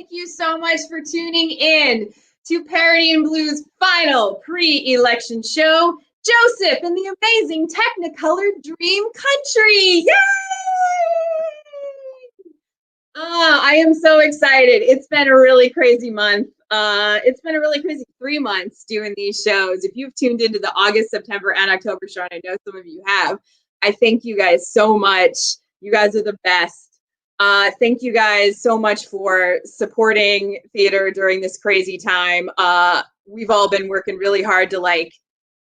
Thank you so much for tuning in to Parody and Blues' final pre-election show, Joseph and the Amazing Technicolor Dream Country. Yay! I am so excited. It's been a really crazy month. It's been a really crazy 3 months doing these shows. If you've tuned into the August, September, and October show, and I know some of you have, I thank you guys so much. You guys are the best. Thank you guys so much for supporting theater during this crazy time. We've all been working really hard to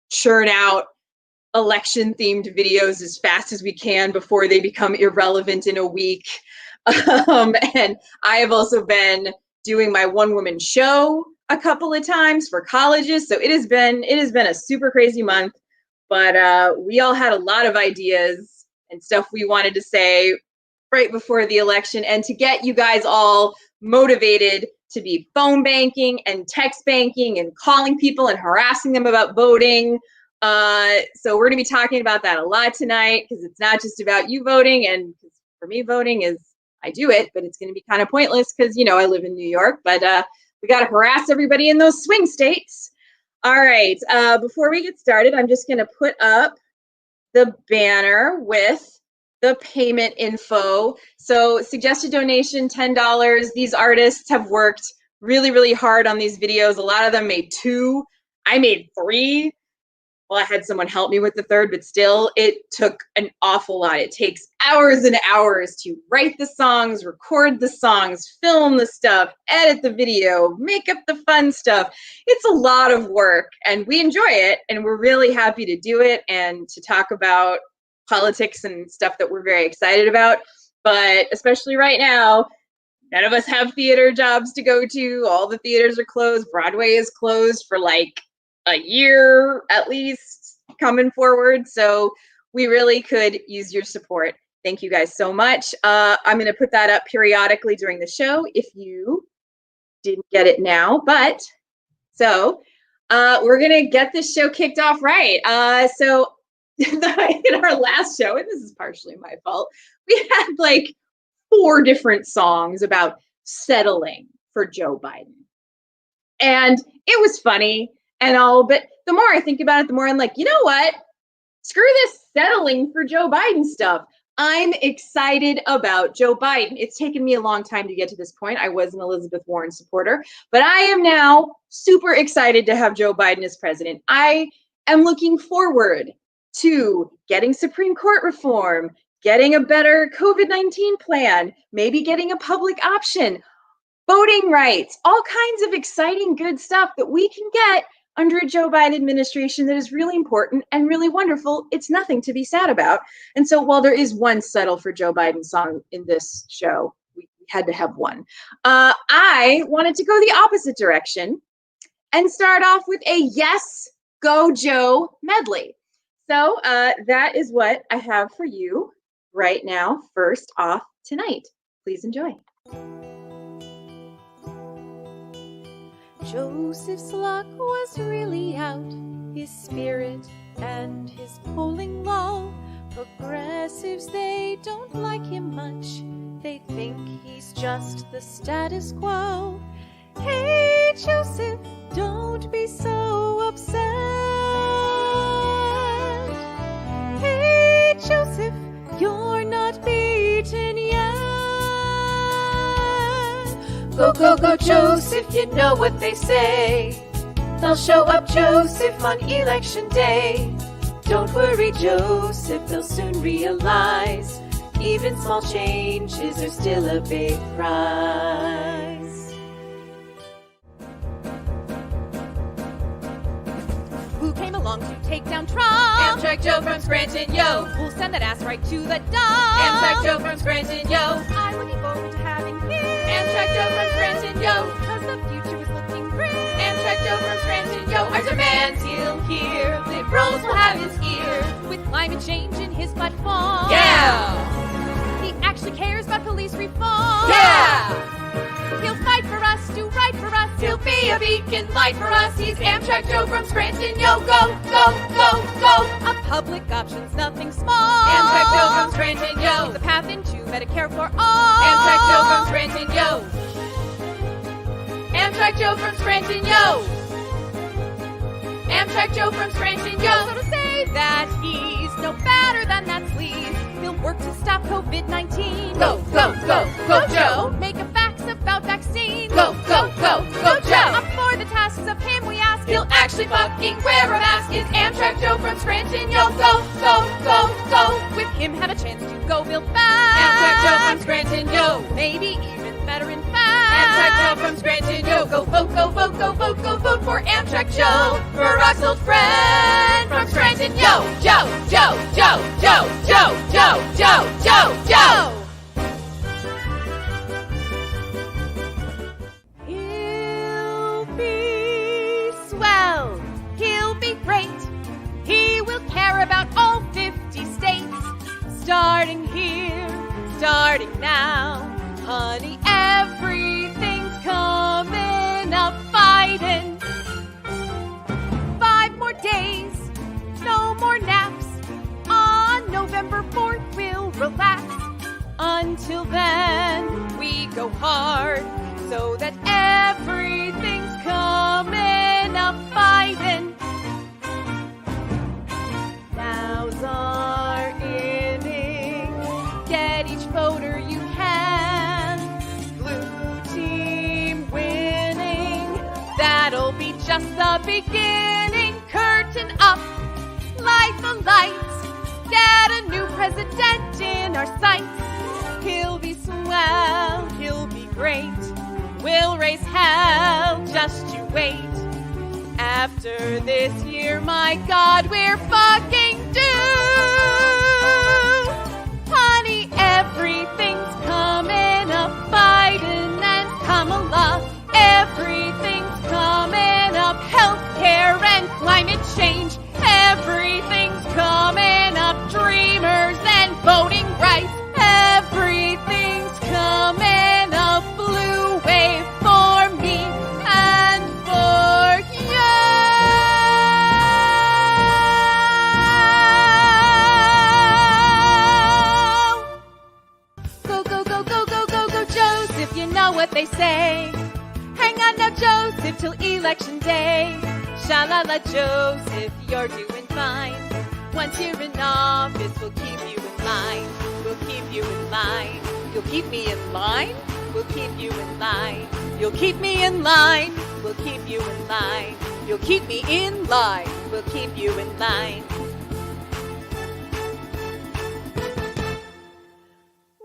churn out election themed videos as fast as we can before they become irrelevant in a week. And I have also been doing my one-woman show a couple of times for colleges. So it has been a super crazy month, but we all had a lot of ideas and stuff we wanted to say right before the election, and to get you guys all motivated to be phone banking and text banking and calling people and harassing them about voting. So we're gonna be talking about that a lot tonight, because it's not just about you voting, and for me, voting is, I do it, but it's gonna be kind of pointless because, you know, I live in New York, but we gotta harass everybody in those swing states. All right, before we get started, I'm just gonna put up the banner with the payment info. So suggested donation, $10. These artists have worked really, really hard on these videos. A lot of them made 2. I made 3. Well, I had someone help me with the 3rd, but still, it took an awful lot. It takes hours and hours to write the songs, record the songs, film the stuff, edit the video, make up the fun stuff. It's a lot of work, and we enjoy it, and we're really happy to do it and to talk about politics and stuff that we're very excited about. But especially right now, none of us have theater jobs to go to. All the theaters are closed. Broadway is closed for like a year at least coming forward. So we really could use your support. Thank you guys so much. I'm going to put that up periodically during the show if you didn't get it now. But so we're going to get this show kicked off right. So in our last show, and this is partially my fault, we had 4 different songs about settling for Joe Biden. And it was funny and all, but the more I think about it, the more I'm like, you know what? Screw this settling for Joe Biden stuff. I'm excited about Joe Biden. It's taken me a long time to get to this point. I was an Elizabeth Warren supporter, but I am now super excited to have Joe Biden as president. I am looking forward to getting Supreme Court reform, getting a better COVID-19 plan, maybe getting a public option, voting rights, all kinds of exciting, good stuff that we can get under a Joe Biden administration that is really important and really wonderful. It's nothing to be sad about. And so while there is one settle for Joe Biden song in this show, we had to have one. I wanted to go the opposite direction and start off with a Yes, Go Joe medley. So that is what I have for you right now, first off tonight. Please enjoy. Joseph's luck was really out, his spirit and his polling low. Progressives, they don't like him much. They think he's just the status quo. Hey, Joseph, don't be so upset. Hey, Joseph, you're not beaten yet. Go, go, go, Joseph, you know what they say. They'll show up, Joseph, on election day. Don't worry, Joseph, they'll soon realize even small changes are still a big prize. Who came along to take down Trump? Amtrak Joe from Scranton, yo. We'll send that ass right to the dump. Amtrak Joe from Scranton, yo. I'm looking forward to having him. Amtrak Joe from Scranton, yo. Cause the future is looking grim. Amtrak Joe from Scranton, yo. Our demands he'll hear. Liberals will have his ear. With climate change in his platform. Yeah! He actually cares about police reform. Yeah! He'll fight for us, do right for us. He'll be a beacon light for us. He's Amtrak Joe from Scranton, yo. Go, go, go, go. A public option's nothing small. Amtrak Joe from Scranton, yo. The path into Medicare for all. Amtrak Joe from Scranton, yo. Amtrak Joe from Scranton, yo! Amtrak Joe from Scranton, yo! So to say that he's no better than that sleaze, he'll work to stop COVID-19. Go, go, go, go, Joe! Make a fax about vaccines. Go, go, go, go, Joe! Up for the tasks of him we ask, he'll actually fucking wear a mask. It's Amtrak Joe from Scranton, yo! Go, go, go, go! With him have a chance to go build fast. Amtrak Joe from Scranton, yo! Maybe even better in fact. Amtrak Joe from Scranton, yo! Go vote, go vote, go vote, go vote for Amtrak Joe, for Rock's old friend from Scranton, yo! Joe, Joe, Joe, Joe, Joe, Joe, Joe, Joe, Joe! He'll be swell. He'll be great. He will care about all 50 states. Starting here, starting now. Honey, everything's coming up. Biden. 5 more days, no more naps. On November 4th, we'll relax. Until then, we go hard so that everything's coming up. Biden. Now's our inning. Get each voter you can. Blue team winning. That'll be just the beginning. Curtain up. Light the lights. Get a new president in our sights. He'll be swell. He'll be great. We'll raise hell. Just you wait. After this year, my God, we're fucking doomed. Honey, everything's coming up. Biden and Kamala, everything's coming up. Healthcare and climate change, everything's coming up. Dreamers and voting rights, everything's coming up. Blue wave for me and for you. Go, go, go, go, go, go, go, Joseph, you know what they say. Hang on now, Joseph, till election day. Sha-la-la, Joseph, you're doing fine. Once you're in office, we'll keep you in line. We'll keep you in line. You'll keep me in line? We'll keep you in line. You'll keep me in line. We'll keep you in line. You'll keep me in line. We'll keep you in line.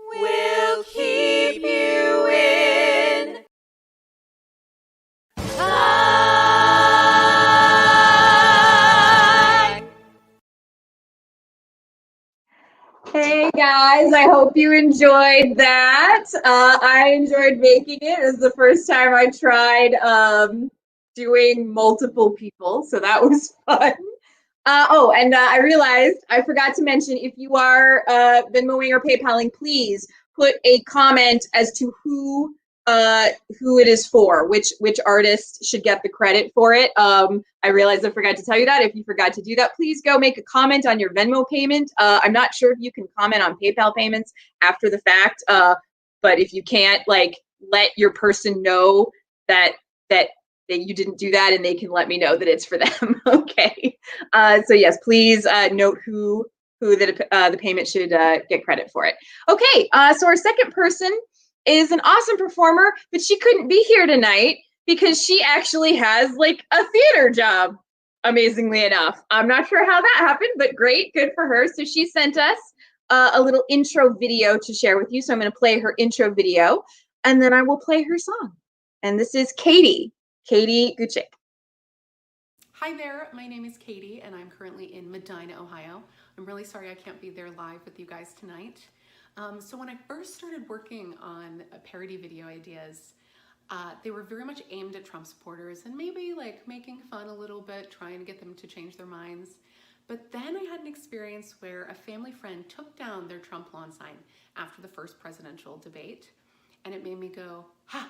We'll keep you in line. Hey guys, I hope you enjoyed that. I enjoyed making it. It was the first time I tried doing multiple people, so that was fun. I realized I forgot to mention, if you are Venmoing or PayPaling, please put a comment as to who it is for, which artist should get the credit for it. I realized I forgot to tell you that. If you forgot to do that, please go make a comment on your Venmo payment. I'm not sure if you can comment on PayPal payments after the fact, but if you can't, like, let your person know that you didn't do that, and they can let me know that it's for them. Okay. So yes, please note who the payment should get credit for it. Okay. So our second person is an awesome performer, but she couldn't be here tonight because she actually has like a theater job, amazingly enough. I'm not sure how that happened, but great, good for her. So she sent us a little intro video to share with you. So I'm going to play her intro video, and then I will play her song. And this is Katie Guccic. Hi there, my name is Katie, and I'm currently in Medina, Ohio. I'm really sorry I can't be there live with you guys tonight. So when I first started working on parody video ideas, they were very much aimed at Trump supporters and maybe like making fun a little bit, trying to get them to change their minds. But then I had an experience where a family friend took down their Trump lawn sign after the first presidential debate, and it made me go, ha,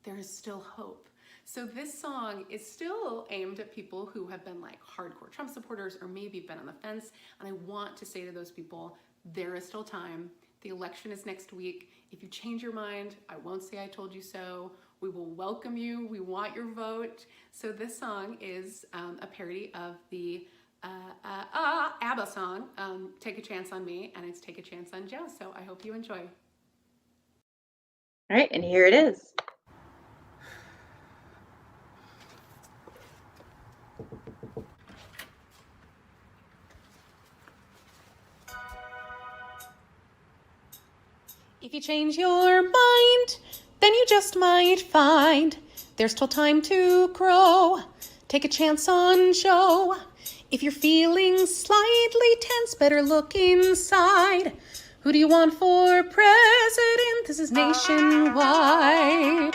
there is still hope. So this song is still aimed at people who have been like hardcore Trump supporters or maybe been on the fence, and I want to say to those people, there is still time. The election is next week. If you change your mind, I won't say I told you so. We will welcome you. We want your vote. So this song is a parody of the ABBA song, Take a Chance on Me, and it's Take a Chance on Joe. So I hope you enjoy. All right, and here it is. If you change your mind, then you just might find there's still time to grow. Take a chance on Joe. If you're feeling slightly tense, better look inside. Who do you want for president? This is nationwide.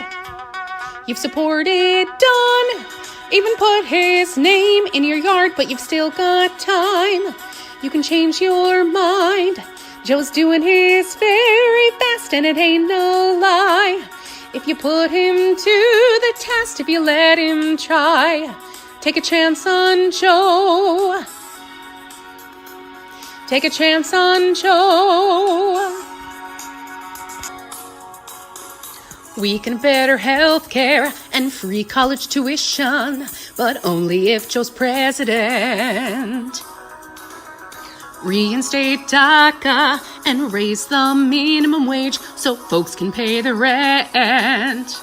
You've supported Don, even put his name in your yard, but you've still got time. You can change your mind. Joe's doing his very best, and it ain't no lie. If you put him to the test, if you let him try, take a chance on Joe. Take a chance on Joe. We can better health care and free college tuition, but only if Joe's president. Reinstate DACA and raise the minimum wage so folks can pay the rent.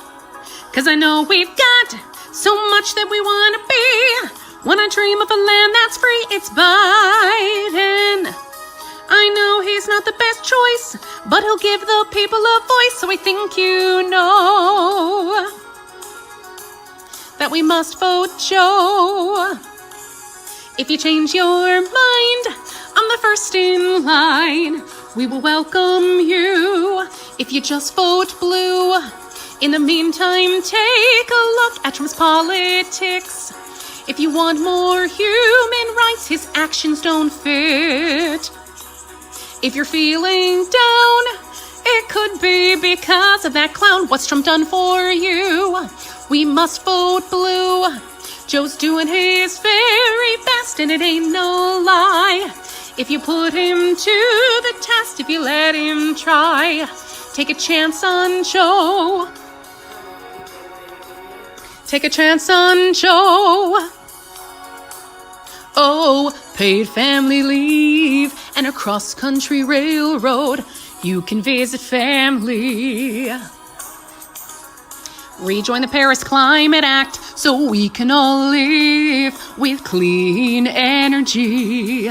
'Cause I know we've got so much that we want to be. When I dream of a land that's free, it's Biden. I know he's not the best choice, but he'll give the people a voice, so I think you know that we must vote Joe. If you change your mind, I'm the first in line. We will welcome you if you just vote blue. In the meantime, take a look at Trump's politics. If you want more human rights, his actions don't fit. If you're feeling down, it could be because of that clown. What's Trump done for you? We must vote blue. Joe's doing his very best, and it ain't no lie. If you put him to the test, if you let him try, take a chance on Joe. Take a chance on Joe. Oh, paid family leave and a cross-country railroad. You can visit family. Rejoin the Paris Climate Act so we can all live with clean energy.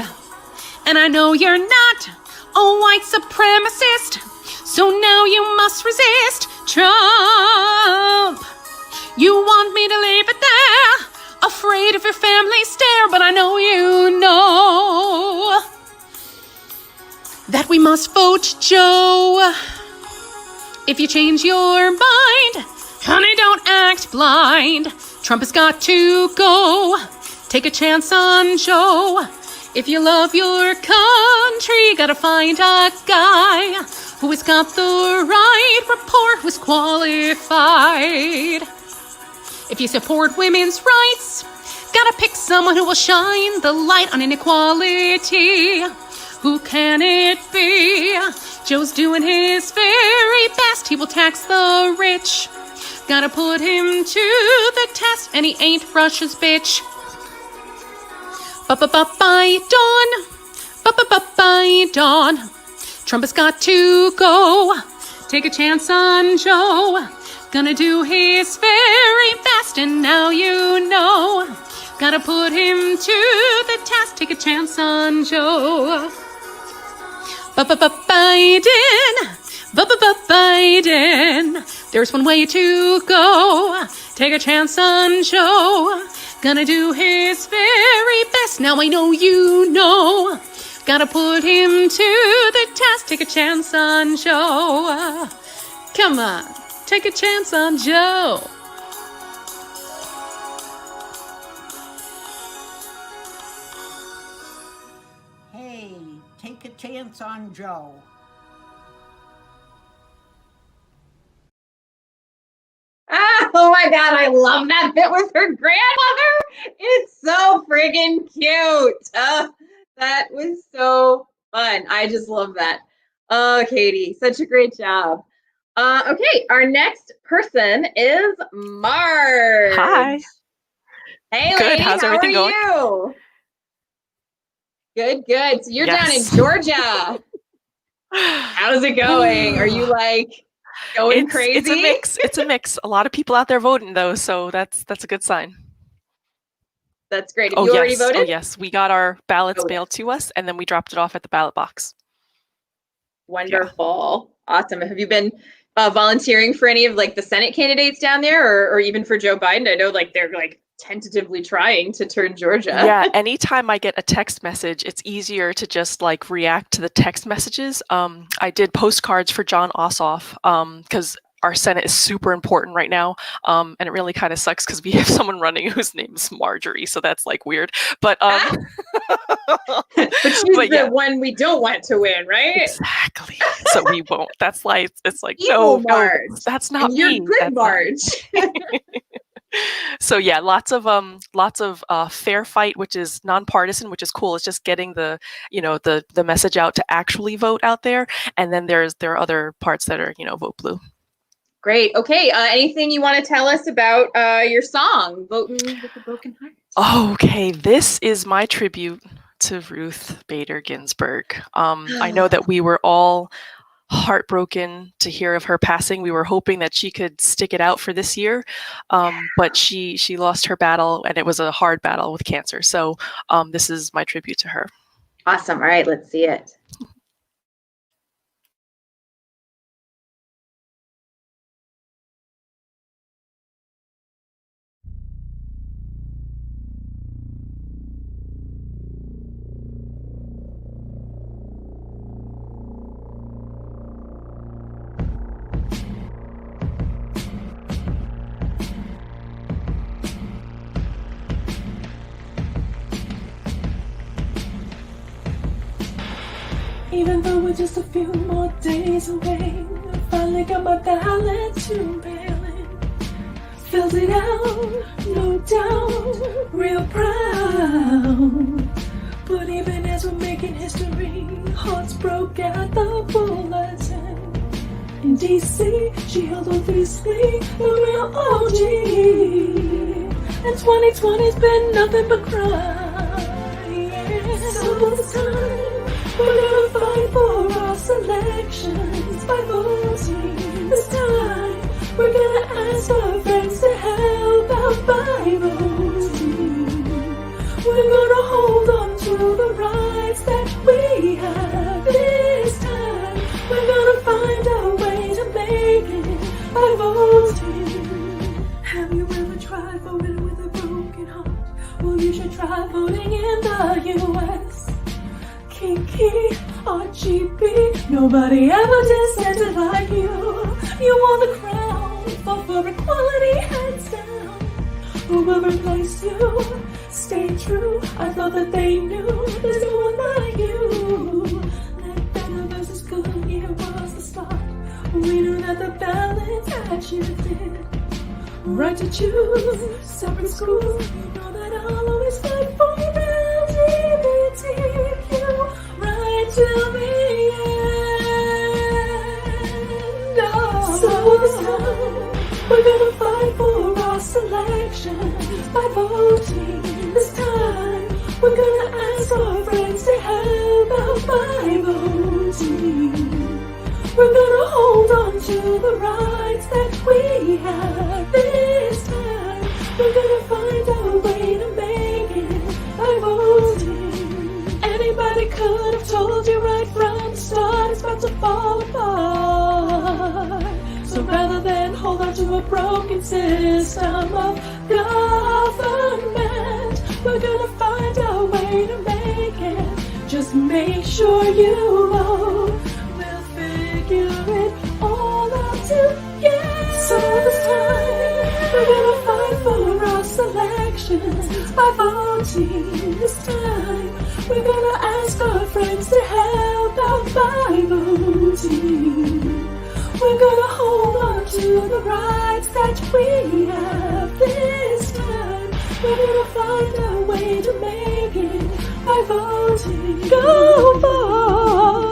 And I know you're not a white supremacist, so now you must resist Trump. You want me to leave it there, afraid of your family stare, but I know you know that we must vote Joe. If you change your mind, honey, don't act blind. Trump has got to go. Take a chance on Joe. If you love your country, gotta find a guy who has got the right rapport, who's qualified. If you support women's rights, gotta pick someone who will shine the light on inequality. Who can it be? Joe's doing his very best. He will tax the rich. Gotta put him to the test, and he ain't Russia's bitch. Bye dawn. Trump has got to go. Take a chance on Joe. Gonna do his very best, and now you know. Gotta put him to the test. Take a chance on Joe. Biden. There's one way to go. Take a chance on Joe. Gonna do his very best. Now I know you know. Gotta put him to the test. Take a chance on Joe. Come on, take a chance on Joe. Hey, take a chance on Joe. Oh my God, I love that bit with her grandmother. It's so friggin' cute. That was so fun. I just love that. Oh, Katie, such a great job. Okay, our next person is Marge. Hi. Hey, Good. lady. How's how everything are going? you? Good. So you're down in Yes. Georgia. How's it going? Are you like going crazy? It's a mix. It's a mix. A lot of people out there voting though, so that's a good sign. That's great. Have you already voted? Oh yes. We got our ballots Oh, mailed to us, and then we dropped it off at the ballot box. Wonderful. Awesome. Have you been volunteering for any of like the Senate candidates down there, or even for Joe Biden? I know like they're like tentatively trying to turn Georgia. Yeah, anytime I get a text message, it's easier to just like react to the text messages. I did postcards for John Ossoff because our Senate is super important right now, and it really kind of sucks because we have someone running whose name is Marjorie, so that's like weird. But but she's the one we don't want to win, right? Exactly. So we won't. That's like it's like Evil no, Marge. that's not and you're me. good, That's Marge. So yeah, lots of fair fight, which is nonpartisan, which is cool. It's just getting the the message out to actually vote out there, and then there are other parts that are vote blue. Great. Okay. Anything you want to tell us about your song, "Voting with a Broken Heart"? Okay, this is my tribute to Ruth Bader Ginsburg. I know that we were all heartbroken to hear of her passing. We were hoping that she could stick it out for this year, but she lost her battle, and it was a hard battle with cancer. So this is my tribute to her. Awesome. All right, let's see it. Even though we're just a few more days away, I finally got my ballot to mail in. Filled it out, no doubt, real proud. But even as we're making history, hearts broke at the bulletin. In D.C., she held on fiercely, the real OG. And 2020's been nothing but crime. Yeah. So this time, we're gonna fight for our selections by voting. This time, we're gonna ask our friends to help out by voting. We're gonna hold on to the rights that we have. This time, we're gonna find a way to make it by voting. Have you ever tried voting with a broken heart? Well, you should try voting in the U.S. Kiki, RGB, nobody ever dissented like you. You won the crown, fought for equality hands down. Who will replace you? Stay true, I thought that they knew there's no one like you. That better versus good, here was the start. We knew that the balance had shifted. Right to choose, separate schools. You know that I'll always fight for LGBTQ. Right to the end. Oh. So this time, we're gonna fight for our selections by voting. This time, we're gonna ask our friends to help out by voting. We're gonna hold on to the rights that we have. This time, we're gonna find a way to make it by voting. Anybody could have told you right from the start it's about to fall apart. So rather than hold on to a broken system of government, we're gonna find a way to make it. Just make sure you vote. Figure it all out together. So this time, we're gonna fight for our selections by voting. This time, we're gonna ask our friends to help out by voting. We're gonna hold on to the rights that we have. This time, we're gonna find a way to make it by voting. Go vote!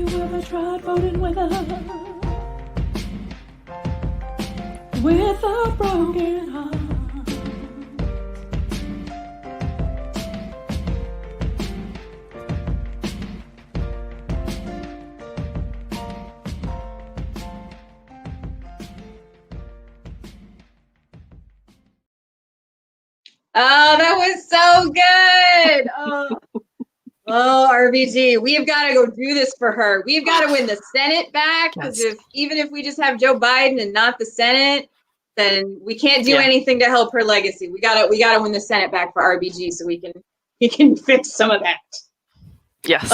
you ever tried voting with us? With a broken heart. Oh, that was so good. Oh, RBG, we've got to go do this for her. We've got to win the Senate back, because even if we just have Joe Biden and not the Senate, then we can't do anything to help her legacy. We gotta win the Senate back for RBG so we can fix some of that. Yes.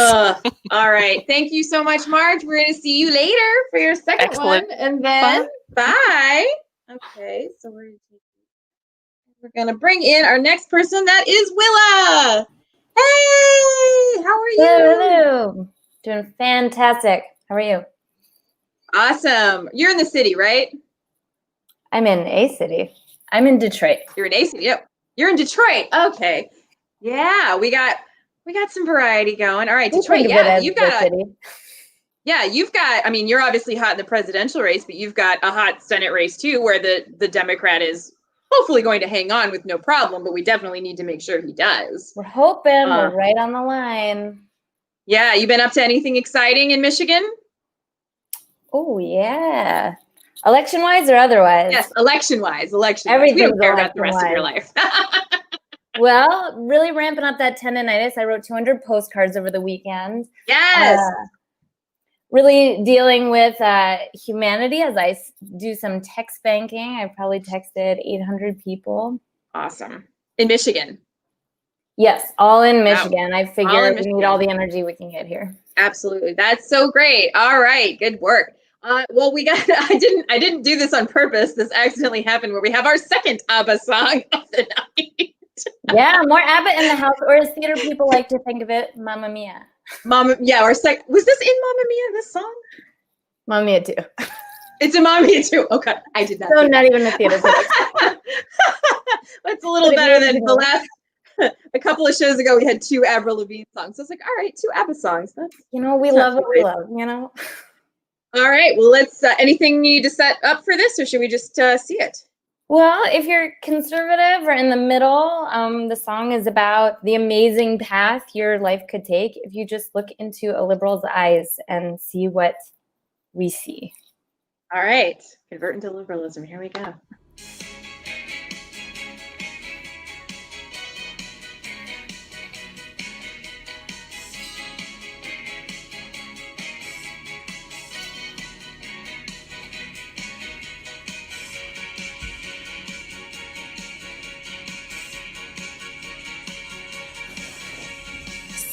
All right. Thank you so much, Marge. We're gonna see you later for your second one, and then bye. Okay, so we're gonna bring in our next person. That is Willa. Hey, how are you? Hello. Doing fantastic. How are you? Awesome. You're in the city, right? I'm in a city. I'm in Detroit. You're in a city. Yep. You're in Detroit. Okay. Yeah, we got some variety going. All right, Detroit. Yeah, you've got city. Yeah, you've got. I mean, you're obviously hot in the presidential race, but you've got a hot Senate race too, where the Democrat is hopefully going to hang on with no problem, but we definitely need to make sure he does. We're hoping. We're right on the line. Yeah, you been up to anything exciting in Michigan? Oh, yeah. Election-wise or otherwise? Yes, election-wise. Everything. We don't care about the rest of your life. Well, really ramping up that tendinitis. I wrote 200 postcards over the weekend. Yes. Really dealing with humanity as I do some text banking. I probably texted 800 people. Awesome. In Michigan? Yes, all in Michigan. Wow. I figure we need all the energy we can get here. Absolutely. That's so great. All right. Good work. Well, I didn't do this on purpose. This accidentally happened where we have our second ABBA song of the night. Yeah, more ABBA in the house, or as theater people like to think of it, Mamma Mia. Was this in Mamma Mia, this song? Mamma Mia too. It's in Mamma Mia too. Okay, I did not. So not even a theater. That's a little better than the last. A couple of shows ago, we had 2 Avril Lavigne songs. So it's like, all right, 2 ABBA songs. We love what we love, All right. Well, let's. Anything you need to set up for this, or should we just see it? Well, if you're conservative or in the middle, the song is about the amazing path your life could take if you just look into a liberal's eyes and see what we see. All right. Convert into liberalism. Here we go.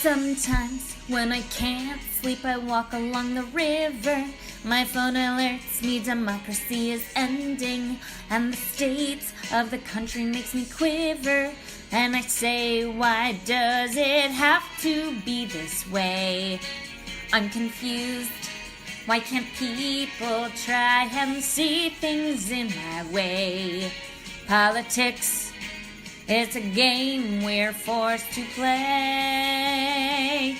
Sometimes when I can't sleep, I walk along the river. My phone alerts me democracy is ending, and the state of the country makes me quiver. And I say, why does it have to be this way? I'm confused. Why can't people try and see things in my way? Politics, it's a game we're forced to play.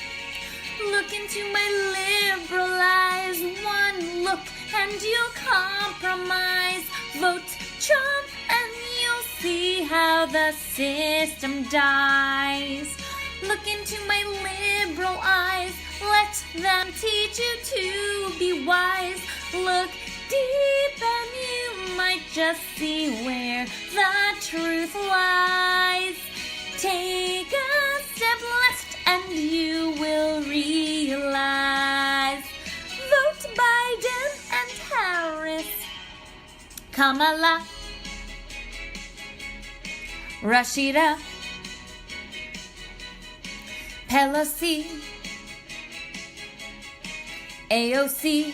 Look into my liberal eyes, one look and you'll compromise. Vote Trump and you'll see how the system dies. Look into my liberal eyes, let them teach you to be wise. Look deep and you might just see where the truth lies. Take a step left and you will realize. Vote Biden and Harris, Kamala, Rashida, Pelosi, AOC,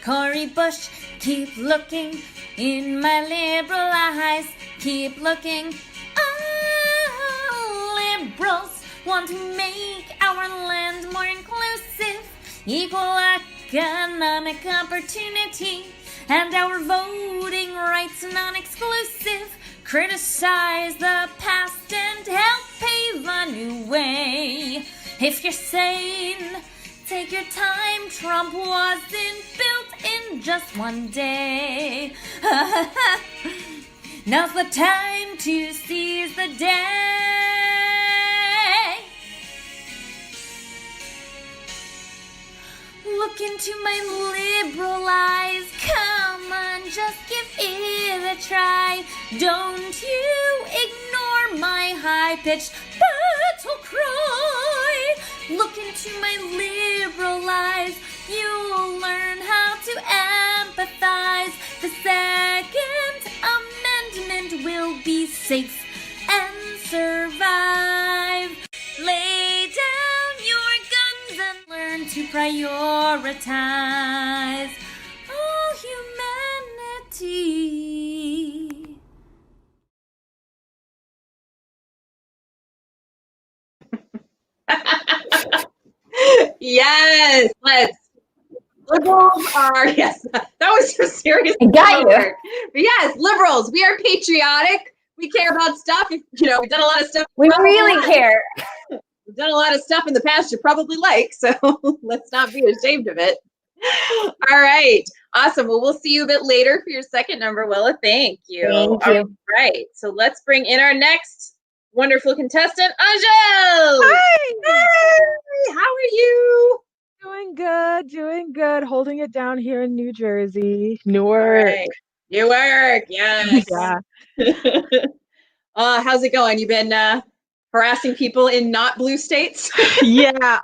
Cory Bush. Keep looking in my liberal eyes. Keep looking. Oh, liberals want to make our land more inclusive, equal economic opportunity, and our voting rights non-exclusive. Criticize the past and help pave a new way. If you're sane, take your time. Trump wasn't built in just one day. Now's the time to seize the day. Look into my liberal eyes. Come on, just give it a try. Don't you ignore my high-pitched battle cry. Look into my liberal eyes. You'll learn how to empathize. The Second Amendment will be safe and survive. Lay down your guns and learn to prioritize all humanity. Yes, let's. Liberals are, yes, that was some serious I got you. work. But yes, liberals, we are patriotic. We care about stuff. We've done a lot of stuff. We really care. We've done a lot of stuff in the past you probably like, so let's not be ashamed of it. All right, awesome. Well, we'll see you a bit later for your second number, Willa. Thank you. Thank you. All right, so let's bring in our next wonderful contestant, Angel. Hi. Hey, how are you? Doing good. Holding it down here in New Jersey, Newark. Right. Newark, yes. Yeah. How's it going? You been harassing people in not blue states? Yeah.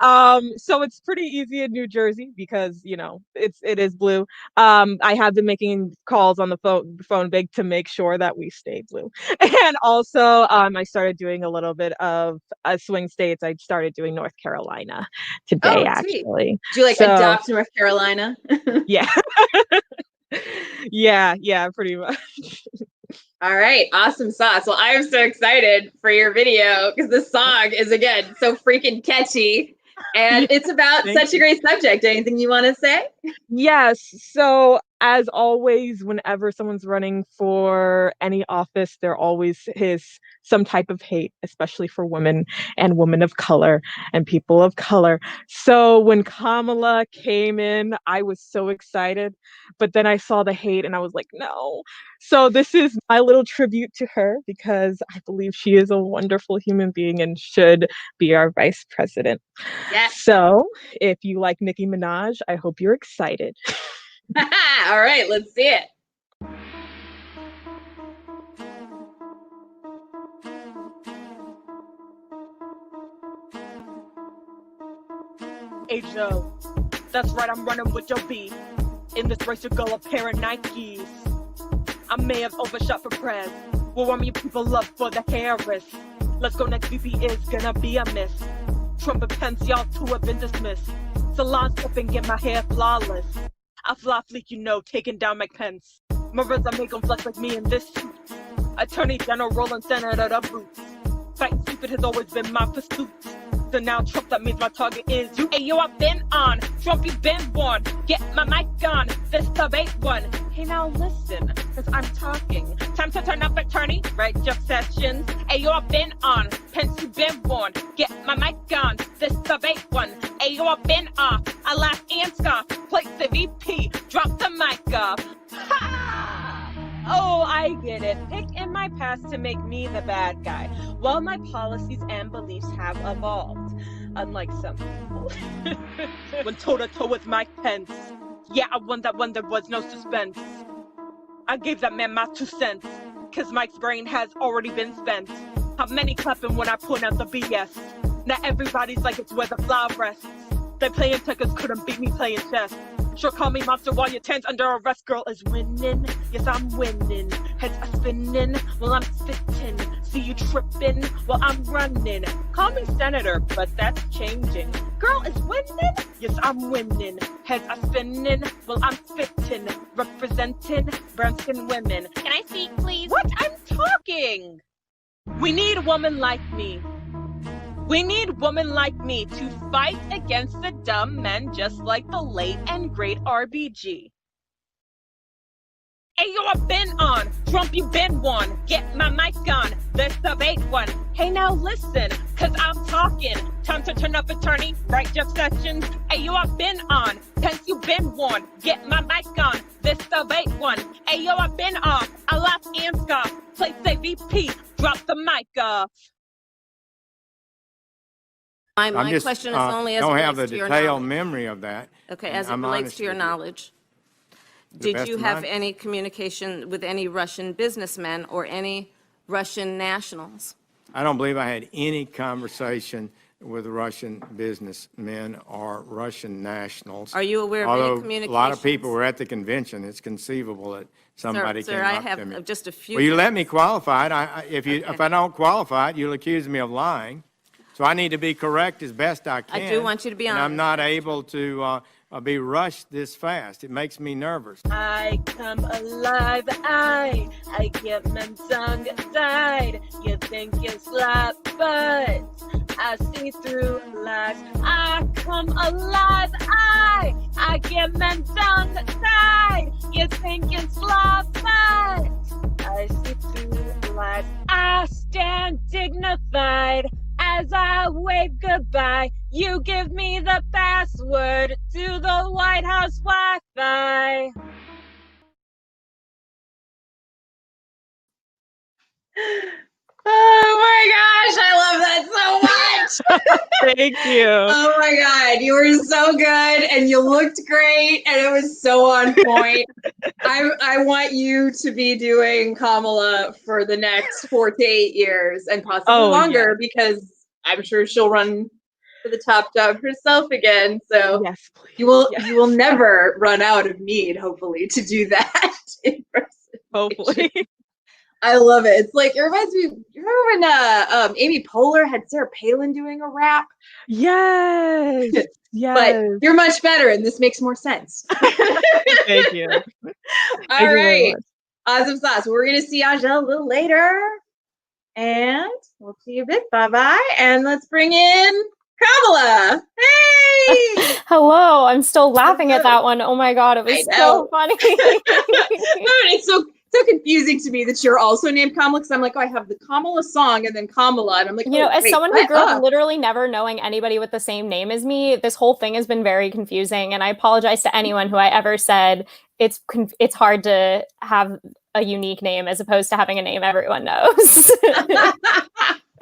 So it's pretty easy in New Jersey because it is blue. I have been making calls on the phone big to make sure that we stay blue. And also I started doing a little bit of swing states. I started doing North Carolina today, actually. Did you adopt North Carolina? Yeah. yeah, pretty much. All right, awesome sauce. Well, I am so excited for your video because this song is, again, so freaking catchy. And it's about such a great subject. Anything you want to say? Yes. So as always, whenever someone's running for any office, there always is some type of hate, especially for women and women of color and people of color. So when Kamala came in, I was so excited, but then I saw the hate and I was like, no. So this is my little tribute to her because I believe she is a wonderful human being and should be our vice president. Yes. So if you like Nicki Minaj, I hope you're excited. All right, let's see it. Hey Joe, that's right, I'm running with your beat. In this race to go a pair of Nikes. I may have overshot for prez. We'll warm you people up for the Harris. Let's go, next VP is gonna be a miss. Trump and Pence, y'all two have been dismissed. Salon step and get my hair flawless. I fly fleek, taking down Mike Pence. Marissa make 'em flex like me in this suit. Attorney General and Senator the boots. Fighting stupid has always been my pursuit. So now Trump, that means my target is you. Hey yo, I've been on. Trump, you've been warned. Get my mic on. This debate one. Hey now listen, cause I'm talking. Time to turn up attorney, right, Jeff Sessions. Hey yo, I've been on. Pence, you've been warned. Get my mic on. This debate one. Hey yo, I've been off. I laugh and scoff. Place the VP. Drop the mic off. Ha! Oh, I get it. Pick in my past to make me the bad guy, while my policies and beliefs have evolved. Unlike some people. When toe-to-toe with Mike Pence. Yeah, I won that one, there was no suspense. I gave that man my 2 cents, cause Mike's brain has already been spent. How many clapping when I point out the BS? Now everybody's like it's where the flower rests. They playing checkers couldn't beat me playing chess. Sure, call me monster while your ten's under arrest. Girl is winning, yes I'm winning. Heads are spinning while I'm spitting. See you tripping while I'm running. Call me senator, but that's changing. Girl is winning, yes I'm winning. Heads are spinning while I'm spitting. Representing brown skin women. Can I speak, please? What? I'm talking! We need a woman like me. We need women like me to fight against the dumb men just like the late and great RBG. Hey, yo, I've been on. Trump, you been one. Get my mic on. This the bait one. Hey, now listen, cause I'm talking. Time to turn up attorney, right, Jeff Sessions? Hey, yo, I've been on. Pence, you been one. Get my mic on. This the bait one. Hey, yo, I've been off. I lost Anscom. Play say VP. Drop the mic off. My question is only as it don't relates have the to your detailed knowledge. memory of that. Okay, and as it I'm relates honest to your with you. knowledge, The did best you of have my- any communication with any Russian businessmen or any Russian nationals? I don't believe I had any conversation with Russian businessmen or Russian nationals. Are you aware of Although any communications? a lot of people were at the convention, it's conceivable that somebody Sir, came I up to me. have just a few. Well, you let me qualify it. If Okay. I don't qualify it, you'll accuse me of lying. So I need to be correct as best I can. I do want you to be and I'm honest. not able to be rushed this fast. It makes me nervous. I come alive, I get men tongue tied. You think you slap, but I see through lies. I come alive, I get men tongue tied. You think you slap, but I see through lies. I stand dignified as I wave goodbye. You give me the password to the White House Wi-Fi. Oh my gosh, I love that so much. Thank you. Oh my God, you were so good and you looked great and it was so on point. I want you to be doing Kamala for the next 4 to 8 years and possibly longer because I'm sure she'll run for the top job herself again. So yes, please. you will never run out of need, hopefully, to do that in person. Hopefully. I love it. It's like, it reminds me, you remember when Amy Poehler had Sarah Palin doing a rap? Yes. Yes. But you're much better and this makes more sense. Thank you. All right. Awesome sauce. We're going to see Angela a little later. And we'll see you a bit. Bye-bye. And let's bring in Kamala. Hey! Hello. I'm still laughing at that one. Oh my God. It was so funny. It's so confusing to me that you're also named Kamala because I'm like, oh, I have the Kamala song and then Kamala. And I'm like, You know, oh, as wait, someone who what? grew up literally never knowing anybody with the same name as me, this whole thing has been very confusing. And I apologize to anyone who I ever said it's hard to have a unique name as opposed to having a name everyone knows.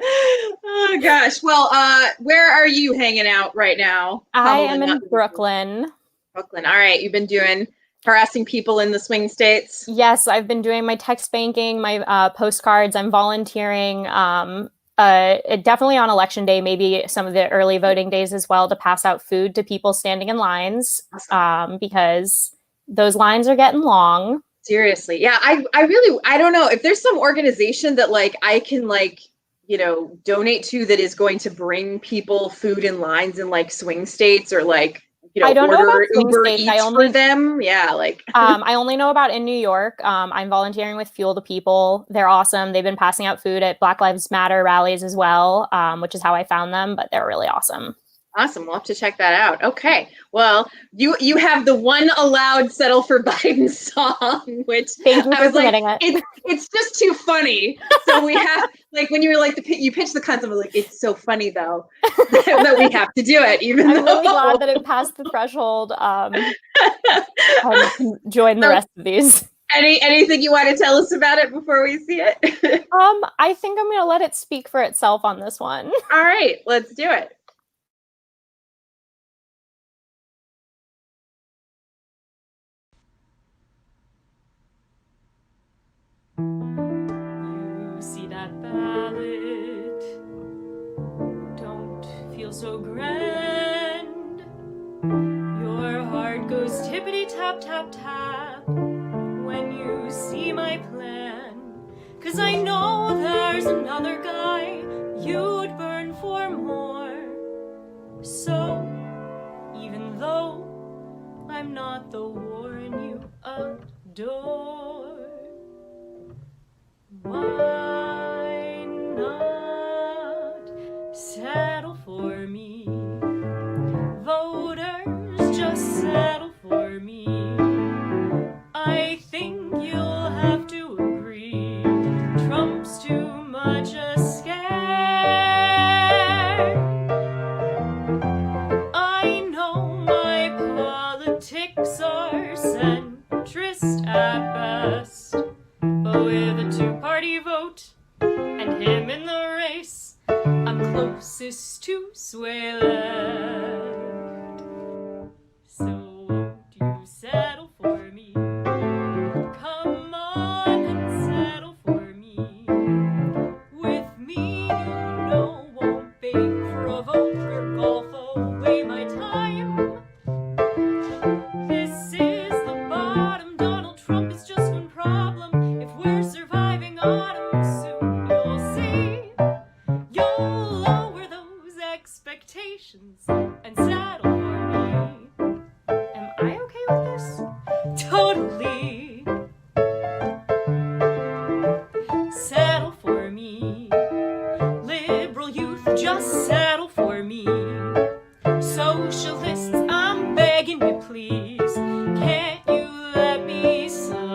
Oh gosh. Well, where are you hanging out right now? I Kamala, am in not Brooklyn. Brooklyn. All right. You've been doing harassing people in the swing states? Yes, I've been doing my text banking, my postcards. I'm volunteering. Definitely on election day, maybe some of the early voting days as well, to pass out food to people standing in lines, because those lines are getting long. Seriously. Yeah, I don't know if there's some organization that like I can like, donate to that is going to bring people food in lines in like swing states or like, I don't know about swing Uber states. Eats for them. Yeah, like I only know about in New York. I'm volunteering with Fuel the People. They're awesome. They've been passing out food at Black Lives Matter rallies as well, which is how I found them, but they're really awesome. Awesome. We'll have to check that out. Okay. Well, you have the one allowed settle for Biden song, which Thank you I for was like, submitting it's just too funny. So we have like when you were like you pitched the concept of like it's so funny though that we have to do it. Even I'm though really glad that it passed the threshold. I can join the rest of these. Anything you want to tell us about it before we see it? I think I'm going to let it speak for itself on this one. All right, let's do it. You see that ballad, don't feel so grand. Your heart goes tippity tap tap tap when you see my plan. 'Cause I know there's another guy you'd burn for more. So even though I'm not the Warren you adore, why not settle for me? Voters, just settle for me. I think you'll vacations and settle for me. Am I okay with this? Totally. Settle for me. Liberal youth, just settle for me. Socialists, I'm begging you, please. Can't you let me slide?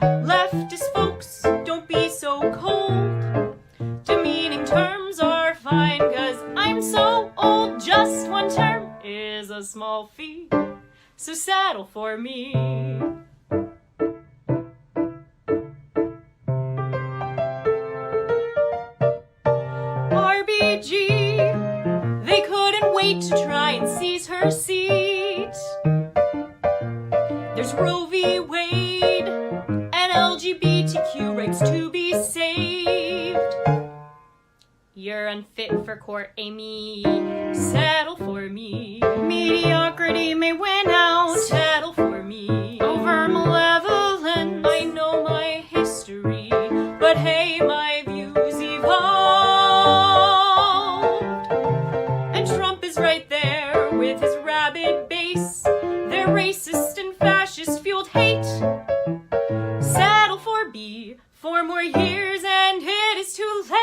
Leftist folks, don't be so cold. Demeaning terms are fine, 'cause I'm so old. Just one term is a small fee, so settle for me. RBG, they couldn't wait to try and seize her seat. There's Roe v. Wade and LGBTQ rights to be saved. You're unfit for court, Amy. Settle for me. Mediocrity may win out. Settle for me. Over malevolence, I know my history, but hey, my views evolved. And Trump is right there with his rabid base. Their racist and fascist-fueled hate. Settle for B, 4 more years and it is too late.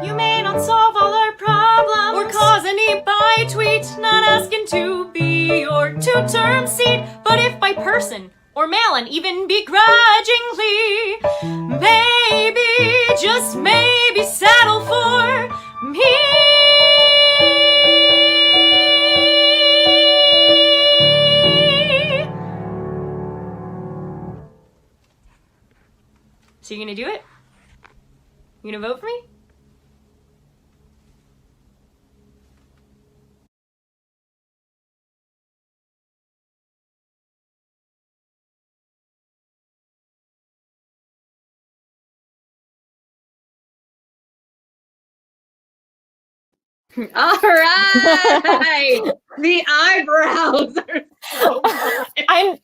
You may not solve all our problems or cause any by tweet, not asking to be your 2-term seat, but if by person or mail and even begrudgingly, maybe, just maybe settle for me. So you're gonna do it? You gonna vote for me? All right. The eyebrows are so fun.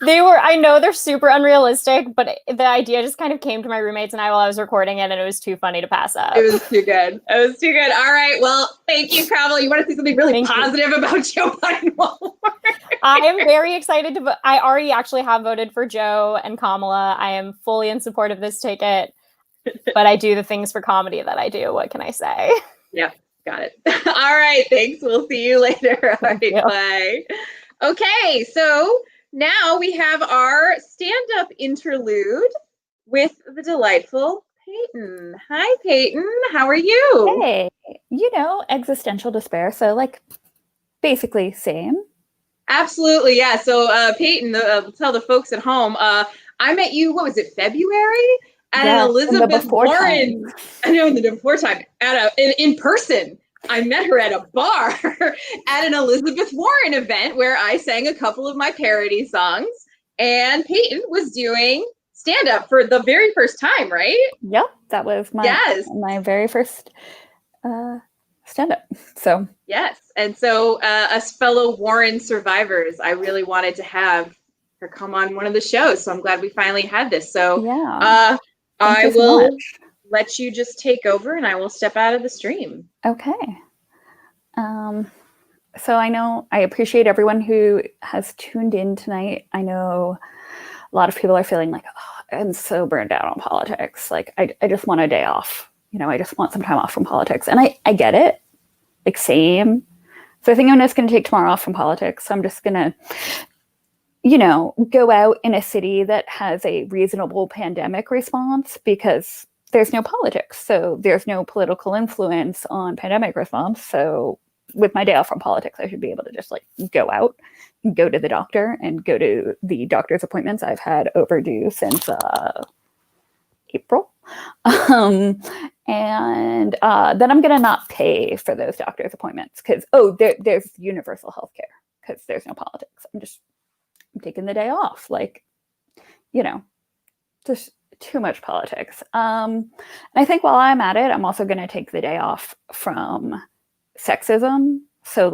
I know they're super unrealistic, but the idea just kind of came to my roommates and I while I was recording it, and it was too funny to pass up. It was too good. It was too good. All right. Well, thank you, Kamal. You want to say something really positive about Joe Biden? I am very excited to vote. I already actually have voted for Joe and Kamala. I am fully in support of this ticket, but I do the things for comedy that I do. What can I say? Yep. Got it. All right. Thanks. We'll see you later. All right. Bye. Okay. So now we have our stand-up interlude with the delightful Peyton. Hi, Peyton. How are you? Hey, existential despair. So, like, basically same. Absolutely. Yeah. So, Peyton, tell the folks at home, I met you, what was it, February? At an Elizabeth Warren. I know, in the before time. In person. I met her at a bar at an Elizabeth Warren event where I sang a couple of my parody songs, and Peyton was doing stand-up for the very first time, right? Yep, that was my very first stand-up. So yes, and so us fellow Warren survivors, I really wanted to have her come on one of the shows, so I'm glad we finally had this. So yeah, I will let you just take over, and I will step out of the stream. Okay. So I appreciate everyone who has tuned in tonight. I know a lot of people are feeling like, oh, I'm so burned out on politics. Like, I just want a day off. I just want some time off from politics. And I get it. Like, same. So I think I'm just going to take tomorrow off from politics. So I'm just going to, go out in a city that has a reasonable pandemic response, because there's no politics. So there's no political influence on pandemic response. So with my day off from politics, I should be able to just go out, go to the doctor, and go to the doctor's appointments I've had overdue since April. And then I'm going to not pay for those doctor's appointments because, there's universal health care because there's no politics. I'm taking the day off. Just too much politics. And I think while I'm at it, I'm also going to take the day off from sexism. So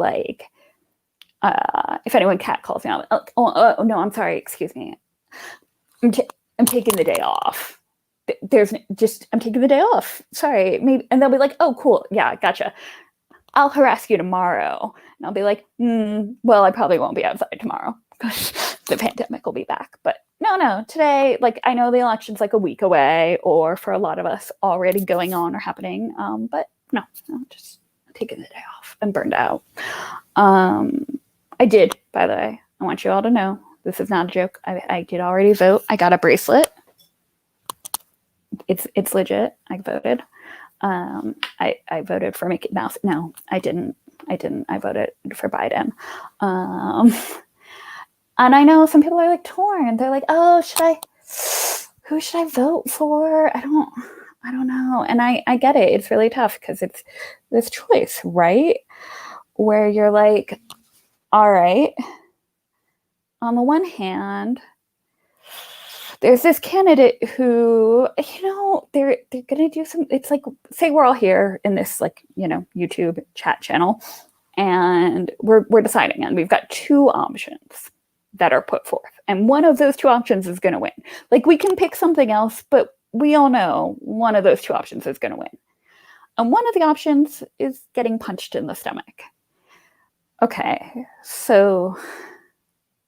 If anyone cat calls me, oh no, I'm sorry, excuse me. I'm taking the day off. I'm taking the day off. Sorry, maybe, and they'll be like, oh, cool, yeah, gotcha. I'll harass you tomorrow, and I'll be like, well, I probably won't be outside tomorrow because the pandemic will be back. But no, today, like, I know the election's like a week away, or for a lot of us already going on or happening. But no, just taking the day off. I'm burned out. I did, by the way. I want you all to know this is not a joke. I did already vote. I got a bracelet. It's legit. I voted. I voted for Mickey Mouse. No, I didn't. I voted for Biden. And I know some people are like torn. They're like, oh, who should I vote for? I don't know. And I get it. It's really tough because it's this choice, right? Where you're like, all right, on the one hand, there's this candidate who, they're going to do some, it's like, say we're all here in this, like, YouTube chat channel, and we're deciding, and we've got two options that are put forth. And one of those two options is going to win. Like, we can pick something else, but we all know one of those two options is going to win. And one of the options is getting punched in the stomach. Okay, so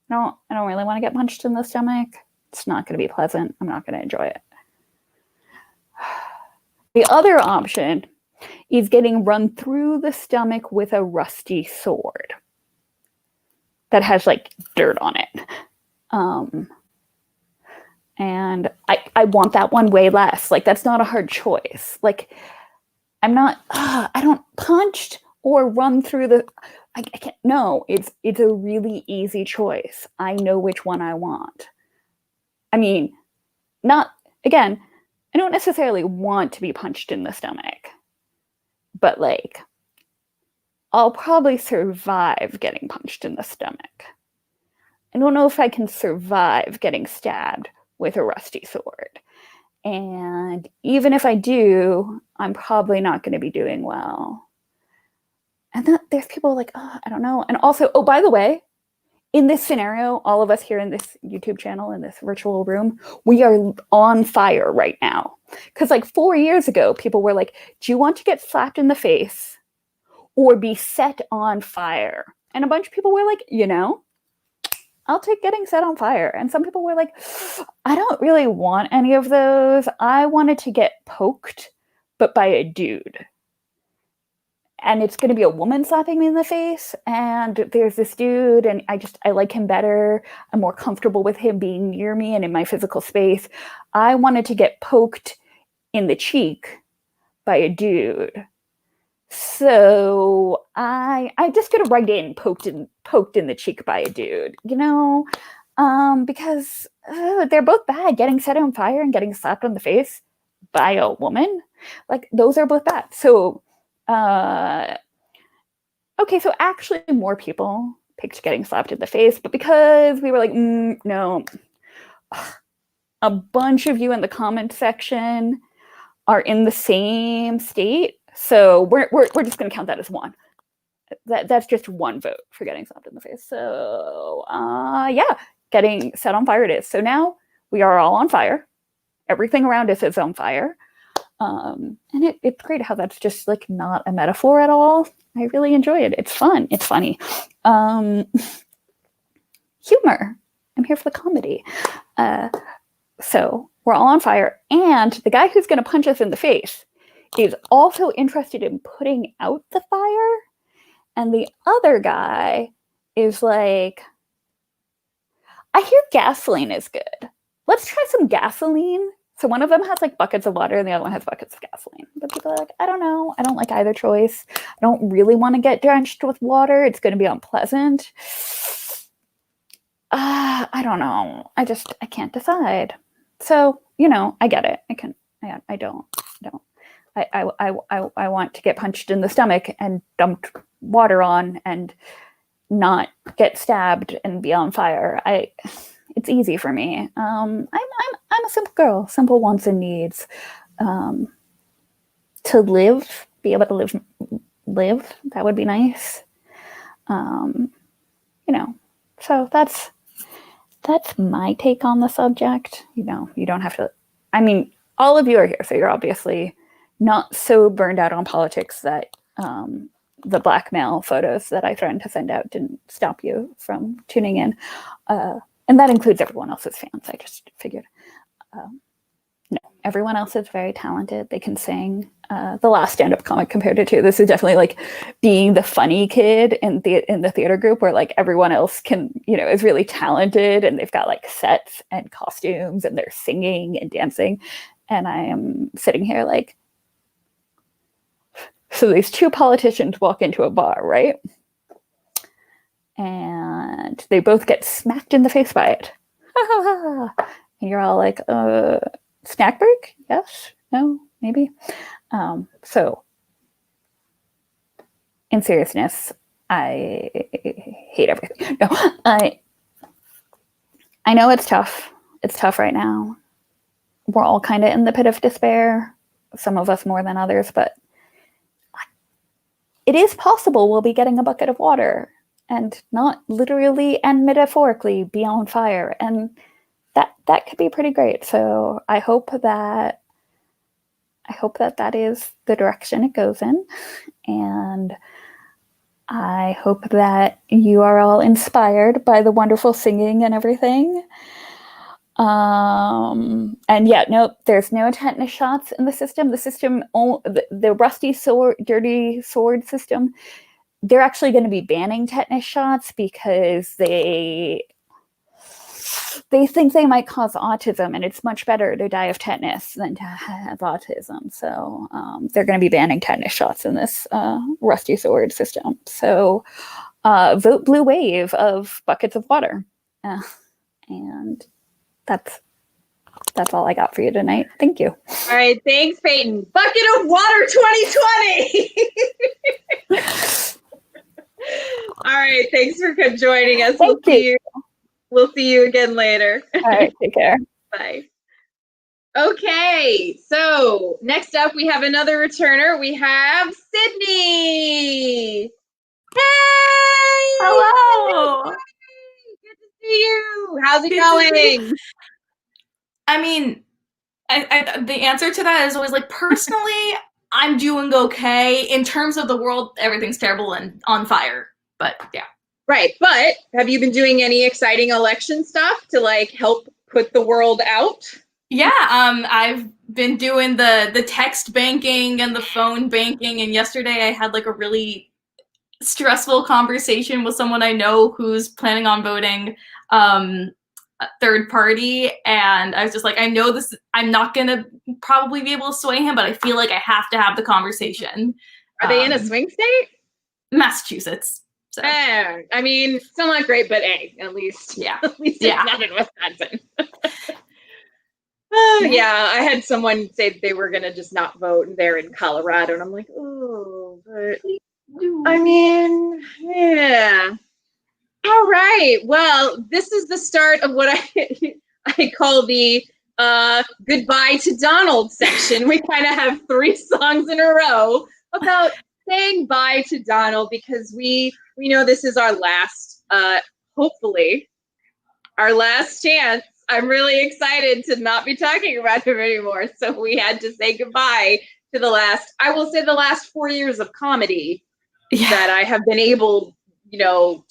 I don't really want to get punched in the stomach. It's not going to be pleasant. I'm not going to enjoy it. The other option is getting run through the stomach with a rusty sword that has like dirt on it. And I want that one way less. Like, that's not a hard choice. Like, I don't punched or run through the, I can't, no, it's a really easy choice. I know which one I want. I mean, I don't necessarily want to be punched in the stomach, but like, I'll probably survive getting punched in the stomach. I don't know if I can survive getting stabbed with a rusty sword. And even if I do, I'm probably not going to be doing well. And then there's people like, oh, I don't know. And also, oh, by the way, in this scenario, all of us here in this YouTube channel, in this virtual room, we are on fire right now. Because like 4 years ago, people were like, do you want to get slapped in the face or be set on fire? And a bunch of people were like, I'll take getting set on fire. And some people were like, I don't really want any of those. I wanted to get poked, but by a dude. And it's going to be a woman slapping me in the face. And there's this dude, and I like him better. I'm more comfortable with him being near me and in my physical space. I wanted to get poked in the cheek by a dude. So I just gonna write in poked in the cheek by a dude, because they're both bad. Getting set on fire and getting slapped on the face by a woman, like, those are both bad. So okay, so actually more people picked getting slapped in the face, but because we were like, no, a bunch of you in the comment section are in the same state. So we're just going to count that as one. That's just one vote for getting slapped in the face. So yeah, getting set on fire it is. So now we are all on fire. Everything around us is on fire. And it's great how that's just like not a metaphor at all. I really enjoy it. It's fun. It's funny. Humor. I'm here for the comedy. So we're all on fire. And the guy who's going to punch us in the face is also interested in putting out the fire. And the other guy is like, I hear gasoline is good. Let's try some gasoline. So one of them has like buckets of water and the other one has buckets of gasoline. But people are like, I don't know. I don't like either choice. I don't really want to get drenched with water. It's going to be unpleasant. I don't know. I can't decide. So, I get it. I don't. I want to get punched in the stomach and dumped water on and not get stabbed and be on fire. It's easy for me. I'm a simple girl, simple wants and needs. To live, be able to live, that would be nice. So that's my take on the subject. You don't have to. I mean, all of you are here, so you're obviously not so burned out on politics that the blackmail photos that I threatened to send out didn't stop you from tuning in. And that includes everyone else's fans. I just figured. No, everyone else is very talented. They can sing. The last stand-up comic compared it to this is definitely like being the funny kid in the theater group, where like everyone else can, is really talented and they've got like sets and costumes and they're singing and dancing, and I am sitting here like, so these two politicians walk into a bar, right? And they both get smacked in the face by it. And you're all like, snack break? Yes? No? Maybe? So, in seriousness, I hate everything. No, I know it's tough. It's tough right now. We're all kind of in the pit of despair. Some of us more than others, but it is possible we'll be getting a bucket of water and not literally and metaphorically be on fire. And that could be pretty great. So I hope that is the direction it goes in. And I hope that you are all inspired by the wonderful singing and everything. And yeah, no, there's no tetanus shots in the system. The system, the rusty sword, dirty sword system, they're actually going to be banning tetanus shots because they think they might cause autism, and it's much better to die of tetanus than to have autism. So they're going to be banning tetanus shots in this rusty sword system. So vote blue wave of buckets of water. And that's all I got for you tonight. Thank you. All right. Thanks, Peyton. Bucket of Water 2020. All right. Thanks for joining us. We'll see you again later. All right. Take care. Bye. Okay. So next up, we have another returner. We have Sydney. Hey! Hello. Good to see you. How's it going? I mean, I the answer to that is always like, personally, I'm doing okay. In terms of the world, everything's terrible and on fire. But yeah. Right. But have you been doing any exciting election stuff to like help put the world out? Yeah, I've been doing the text banking and the phone banking, and yesterday I had like a really stressful conversation with someone I know who's planning on voting third party, and I was just like, I know this, I'm not gonna probably be able to sway him, but I feel like I have to have the conversation. Are they in a swing state? Massachusetts. So. I mean, still not great, but at least it's not in Wisconsin. Yeah, I had someone say they were gonna just not vote, and they're in Colorado, and I'm like, oh, but I mean, yeah. All right. Well, this is the start of what I call the goodbye to Donald section. We kind of have 3 songs in a row about saying bye to Donald because we know this is our last, hopefully, our last chance. I'm really excited to not be talking about him anymore. So we had to say goodbye to the last 4 years of comedy that I have been able, I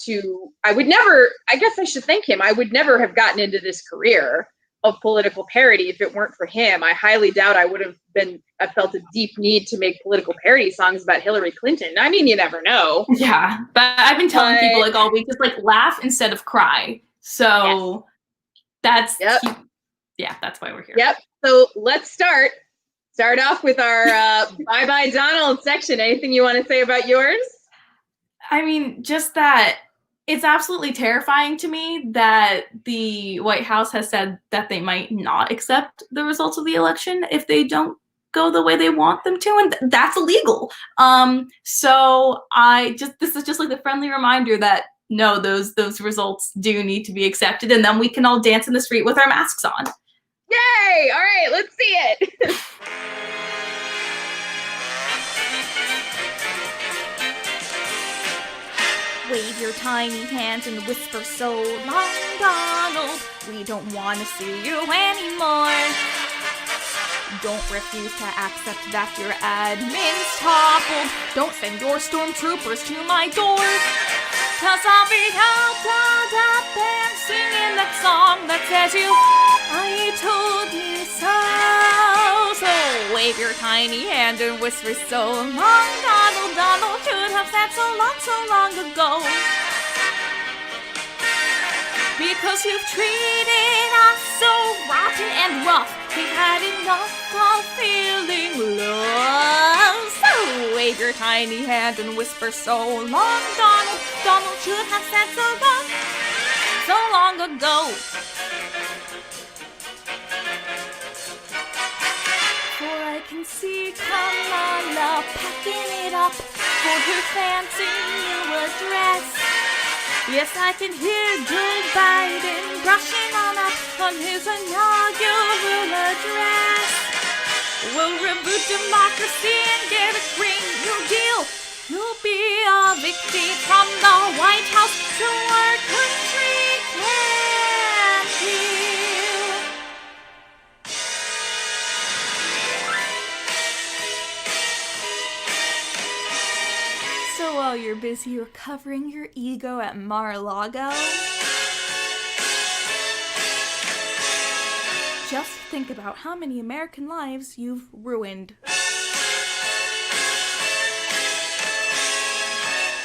guess I should thank him. I would never have gotten into this career of political parody if it weren't for him. I highly doubt I would have I felt a deep need to make political parody songs about Hillary Clinton. I mean, you never know. Yeah, but I've been telling people like all week, just like laugh instead of cry. So that's why we're here. Yep. So let's start off with our Bye Bye Donald section. Anything you want to say about yours? I mean, just that it's absolutely terrifying to me that the White House has said that they might not accept the results of the election if they don't go the way they want them to, and that's illegal. So this is just like the friendly reminder that no, those results do need to be accepted, and then we can all dance in the street with our masks on. Yay! All right, let's see it. Wave your tiny hands and whisper so long, Donald. We don't want to see you anymore. Don't refuse to accept that your admin's toppled. Don't send your stormtroopers to my door. 'Cause I'll be out and singing that song that says I told you so. So wave your tiny hand and whisper so long, Donald, Donald should have said so long ago. Because you've treated us so rotten and rough, we've had enough of feeling love. So wave your tiny hand and whisper so long, Donald, Donald should have said so long ago. For I can see Kamala packing it up for her fancy new address. Yes, I can hear Joe Biden brushing on his inaugural address. We'll reboot democracy and get a Green New Deal. You'll be evicted from the White House so our country can heal. So while you're busy recovering your ego at Mar-a-Lago, just think about how many American lives you've ruined.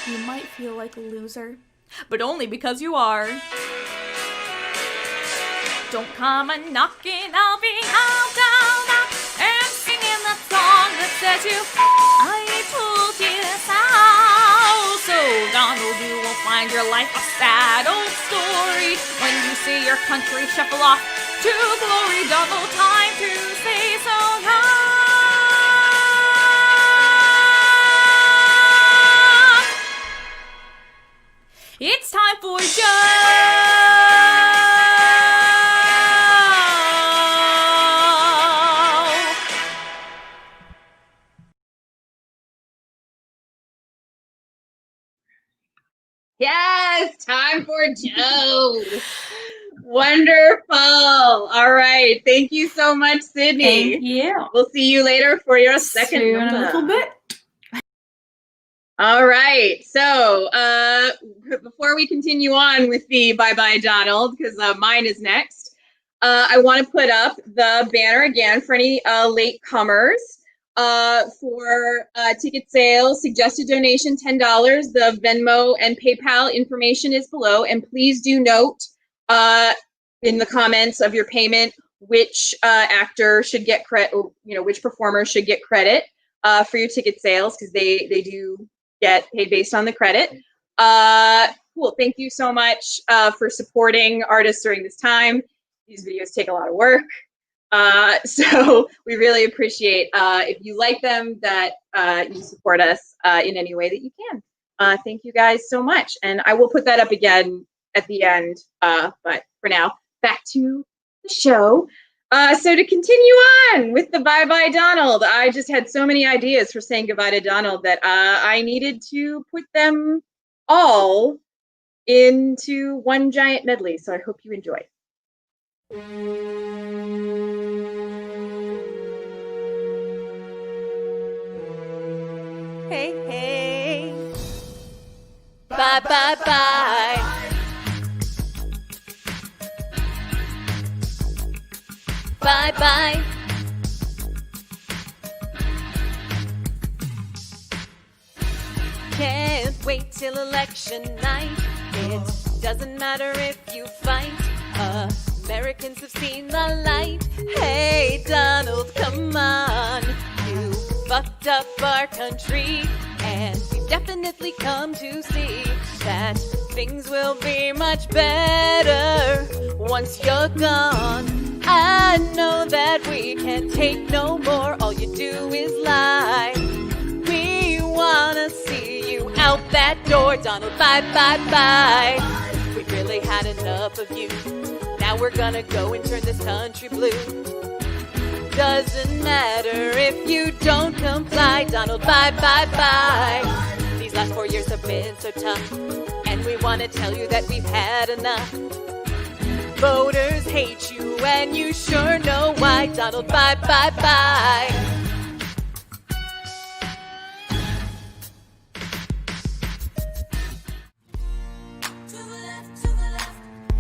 You might feel like a loser, but only because you are. Don't come a knocking, I'll be out and singing that song that says I told you so. So Donald, you will find your life a sad old story when you see your country shuffle off to glory. Double time to say so long. It's time for Joe. Yes, time for Joe. Wonderful. All right. Thank you so much, Sydney. Thank you. We'll see you later for your second See you in number. a little bit. All right. So before we continue on with the Bye Bye Donald, because mine is next, I want to put up the banner again for any late comers. For ticket sales, suggested donation $10. The Venmo and PayPal information is below. And please do note in the comments of your payment which actor should get credit, which performer should get credit for your ticket sales, because they do get paid based on the credit. Cool. Thank you so much for supporting artists during this time. These videos take a lot of work. So we really appreciate if you like them, that you support us in any way that you can. Thank you guys so much. And I will put that up again at the end. But for now, back to the show. So to continue on with the Bye Bye Donald, I just had so many ideas for saying goodbye to Donald that I needed to put them all into one giant medley. So I hope you enjoy. Hey, hey. Bye, bye, bye. Bye, bye. Can't wait till election night. It doesn't matter if you fight. Americans have seen the light. Hey, Donald, come on. You fucked up our country, and we've definitely come to see that things will be much better once you're gone. I know that we can't take no more. All you do is lie. We wanna see you out that door, Donald. Bye, bye, bye. We really had enough of you. Now we're gonna go and turn this country blue. Doesn't matter if you don't comply, Donald. Bye, bye, bye. These These last 4 years have been so tough, and we want to tell you that we've had enough. Voters hate you, and you sure know why. Donald, bye, bye, bye.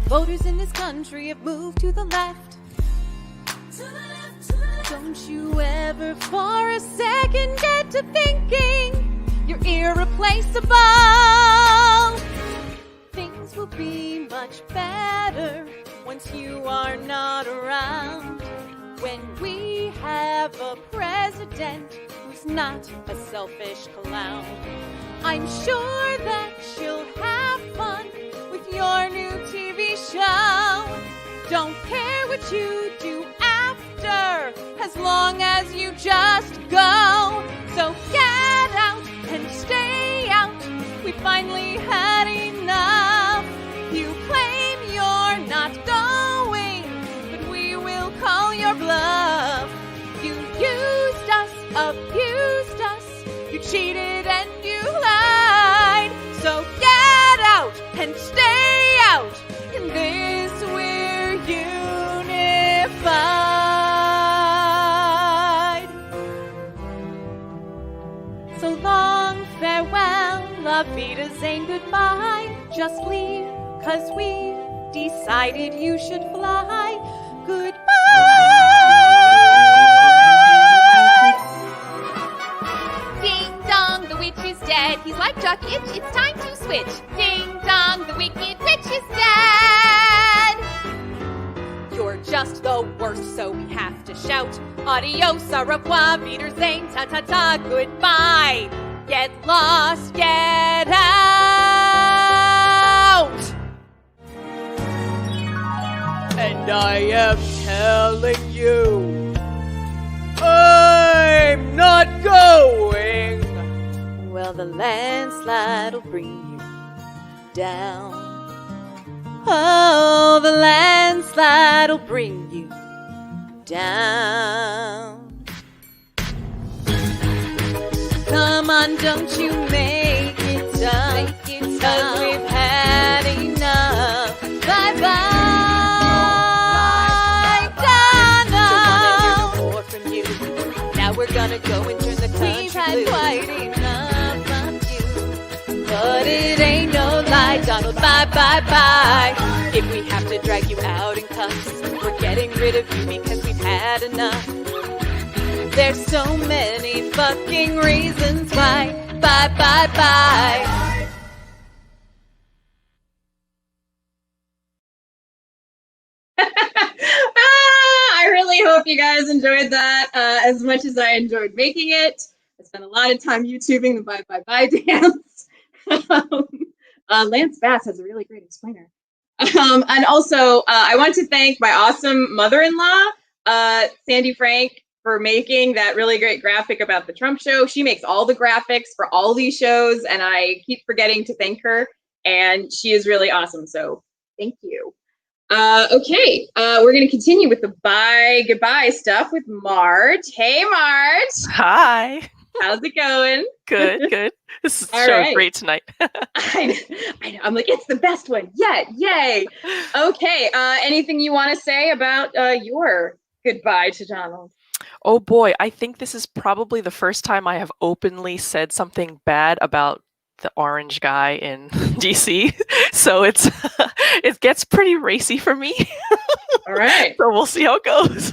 Voters in this country have moved to the left. Don't you ever for a second get to thinking you're irreplaceable. Things will be much better once you are not around. When we have a president who's not a selfish clown. I'm sure that she'll have fun with your new TV show. Don't care what you do after, as long as you just go. So get out and stay out. We finally had enough. You claim you're not going, but we will call your bluff. You used us, abused us, you cheated and you lied. So get out and stay out. In this we're unified. So long, farewell, la vida, Zane, goodbye. Just leave, 'cause we decided you should fly. Goodbye. Ding dong, the witch is dead. He's like Jock Itch, it's time to switch. Ding dong, the wicked witch is dead. You're just the worst, so we have to shout. Adios, au revoir, wiedersehen, ta-ta-ta, goodbye. Get lost, get out. And I am telling you, I'm not going. Well, the landslide will bring you down. Oh, the landslide will bring you down. Come on, don't you make it tough, 'cause we've had enough. Bye-bye, Donald. More from you. Now we're gonna go and turn the country We've had blue. Quite enough of you. But it ain't no lie, Donald, bye-bye-bye. If we have to drag you out in cuffs, we're getting rid of you because we've had enough. There's so many fucking reasons why. Bye-bye-bye. I really hope you guys enjoyed that as much as I enjoyed making it. I spent a lot of time YouTubing the Bye Bye Bye dance. Lance Bass has a really great explainer. And also, I want to thank my awesome mother-in-law, Sandy Frank, for making that really great graphic about the Trump show. She makes all the graphics for all these shows, and I keep forgetting to thank her, and she is really awesome, so thank you. Okay, we're going to continue with the bye goodbye stuff with Mart. Hey, Mart. Hi. How's it going? Good, good. This All show's right. great tonight. I know. I'm like, it's the best one yet. Yay. Okay, anything you want to say about your goodbye to Donald? Oh boy, I think this is probably the first time I have openly said something bad about the orange guy in DC. So it gets pretty racy for me. All right. So we'll see how it goes.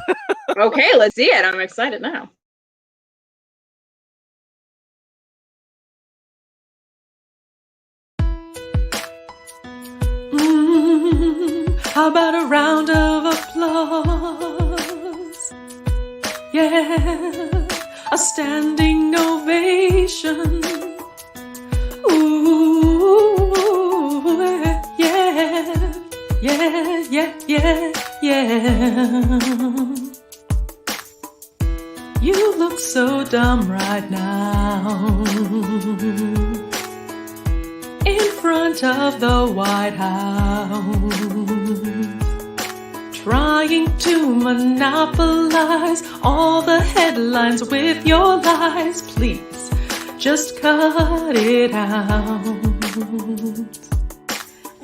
Okay, let's see it. I'm excited now. How about a round of applause? Yeah, a standing ovation. Ooh, yeah, yeah, yeah, yeah, yeah. You look so dumb right now in front of the White House, trying to monopolize all the headlines with your lies. Please just cut it out.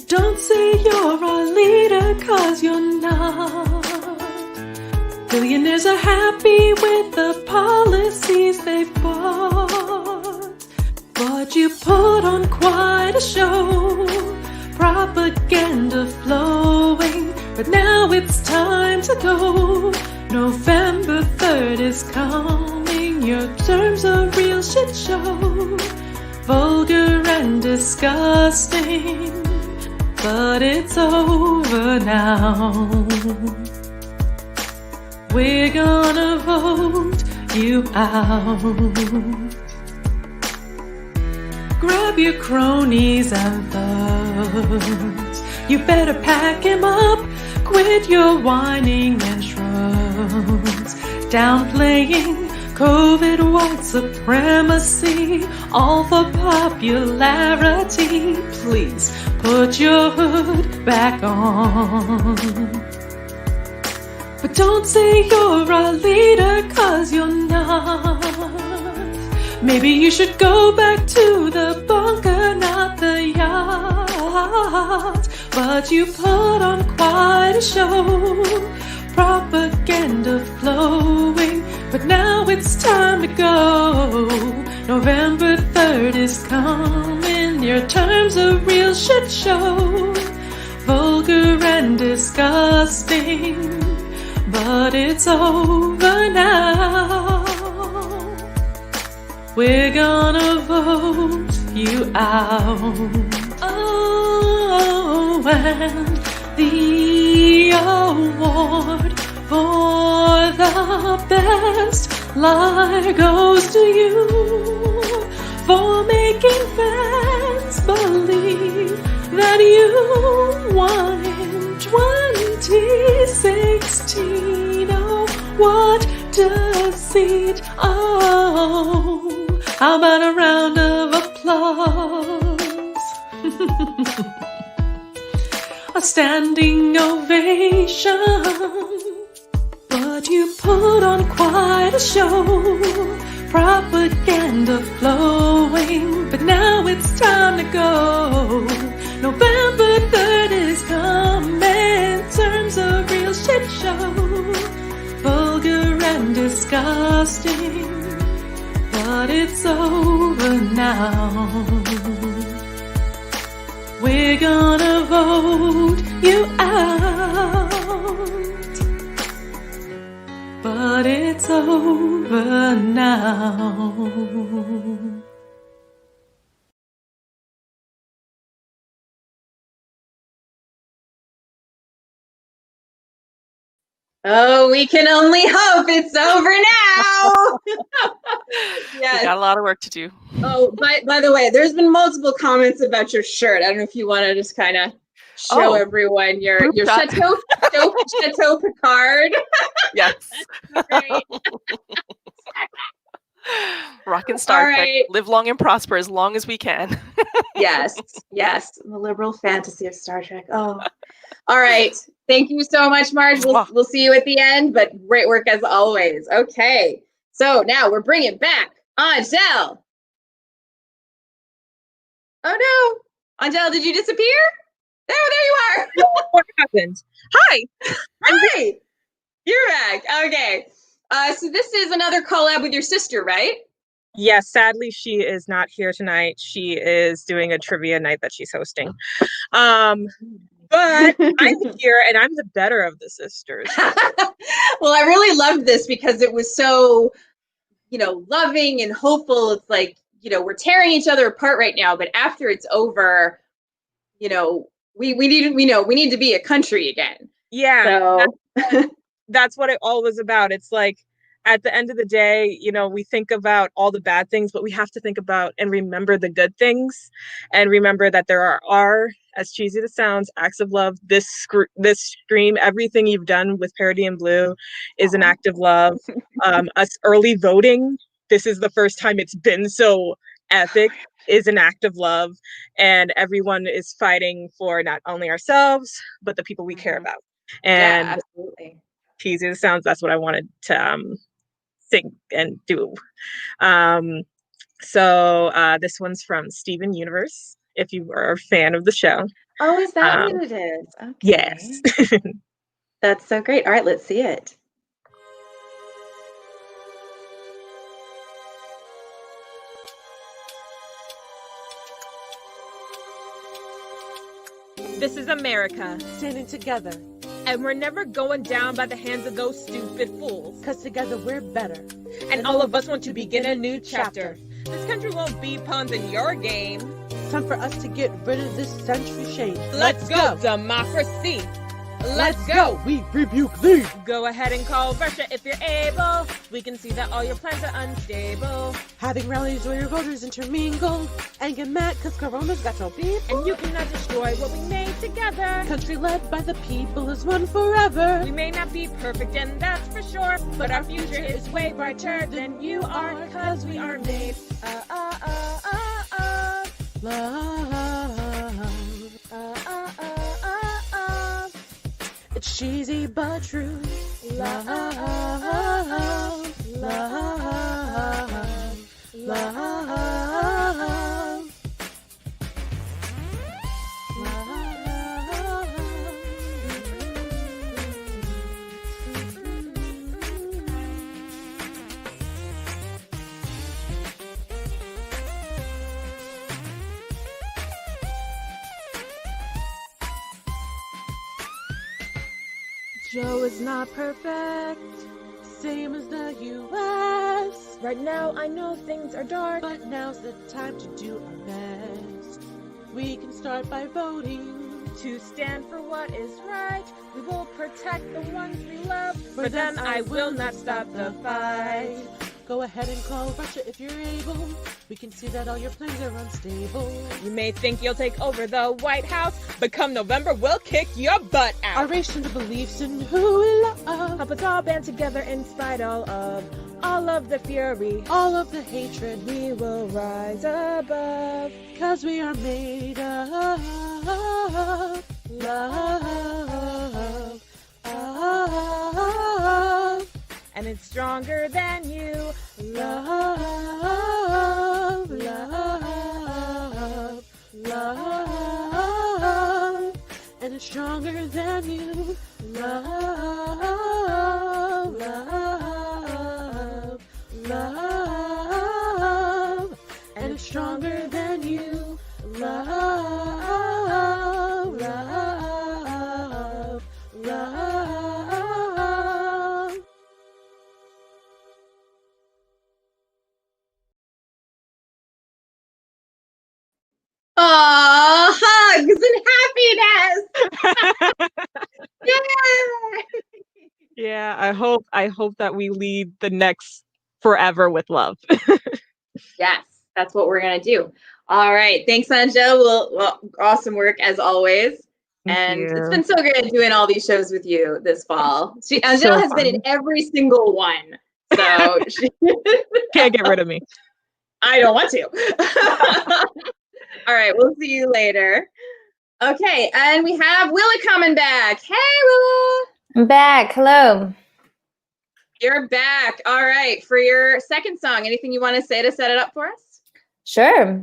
Don't say you're a leader, 'cause you're not. Billionaires are happy with the policies they've bought. But you put on quite a show, propaganda flowing. But now it's time to go. November 3rd is coming. Your term's a real shit show. Vulgar and disgusting. But it's over now. We're gonna vote you out. Grab your cronies and thugs. You better pack him up. Quit your whining and shrugs. Downplaying COVID white supremacy, all for popularity. Please put your hood back on. But don't say you're a leader, 'cause you're not. Maybe you should go back to the bunker, not the yacht. But you put on quite a show, propaganda flowing. But now it's time to go. November 3rd is coming. Your term's a real shit show. Vulgar and disgusting. But it's over now. We're gonna vote you out. Oh, and the award for the best liar goes to you, for making fans believe that you won in 2016. Oh, what deceit. Oh, how about a round of applause? A standing ovation. But you put on quite a show, propaganda flowing. But now it's time to go. November 3rd is coming. Terms a real shit show. Vulgar and disgusting. But it's over now. We're gonna vote you out. But it's over now. Oh, we can only hope it's over now. Yes. We got a lot of work to do. Oh, by the way, there's been multiple comments about your shirt. I don't know if you want to just kind of show everyone your Chateau Picard. Yes. Great. Rock and Star Trek. Right. Live long and prosper as long as we can. Yes. The liberal fantasy of Star Trek. Oh. All right. Thank you so much, Marge. We'll see you at the end, but great work as always. Okay. So now we're bringing back Angel. Oh no. Angel, did you disappear? No, there you are. What happened? Hi. Hi. You're back. Okay. So this is another collab with your sister, right? Yes, sadly, she is not here tonight. She is doing a trivia night that she's hosting. But I'm here and I'm the better of the sisters. Well, I really loved this because it was so, loving and hopeful. It's like, we're tearing each other apart right now, but after it's over, we need to be a country again. Yeah. So. That's what it all was about. It's like, at the end of the day, we think about all the bad things, but we have to think about and remember the good things, and remember that there are, as cheesy as it sounds, acts of love. This stream, everything you've done with Parody and Blue is an act of love. Us early voting, this is the first time it's been so epic, is an act of love. And everyone is fighting for not only ourselves, but the people we care about. And yeah, absolutely. Cheesy as it sounds, that's what I wanted to sing and do. So this one's from Steven Universe, if you are a fan of the show. Oh, is that what it is? Okay. Yes. That's so great. All right, let's see it. This is America, standing together. And we're never going down by the hands of those stupid fools. Cause together we're better. And all of us want to begin a new chapter. This country won't be pawns in your game. Time for us to get rid of this century shame. Let's go, democracy. Let's go. We rebuke thee. Go ahead and call Russia if you're able. We can see that all your plans are unstable. Having rallies where your voters intermingle and get mad cause Corona's got your people. And you cannot destroy what we made together. Country led by the people is one forever. We may not be perfect and that's for sure, but our future is way brighter than you are cause we are made love. It's cheesy but true. Love, love, love. Joe is not perfect, same as the U.S. Right now I know things are dark, but now's the time to do our best. We can start by voting to stand for what is right. We will protect the ones we love. For them I will not stop the fight. Go ahead and call Russia if you're able. We can see that all your plans are unstable. You may think you'll take over the White House, but come November, we'll kick your butt out. Our race and beliefs in who we love. Help us all band together in spite all of the fury, all of the hatred. We will rise above, cause we are made of love. And it's stronger than you. Love, love, love. And it's stronger than you. Love, love, love. And it's stronger than you. Love, love, love. Aw, hugs and happiness. Yeah, I hope that we lead the next forever with love. Yes, that's what we're gonna do. All right, thanks, Anja. Well, awesome work as always. And it's been so good doing all these shows with you this fall. Angela has been in every single one, so she can't get rid of me. I don't want to. All right, we'll see you later. Okay, and we have Willa coming back. Hey, Willa. I'm back. Hello. You're back. All right, for your second song, anything you want to say to set it up for us? Sure.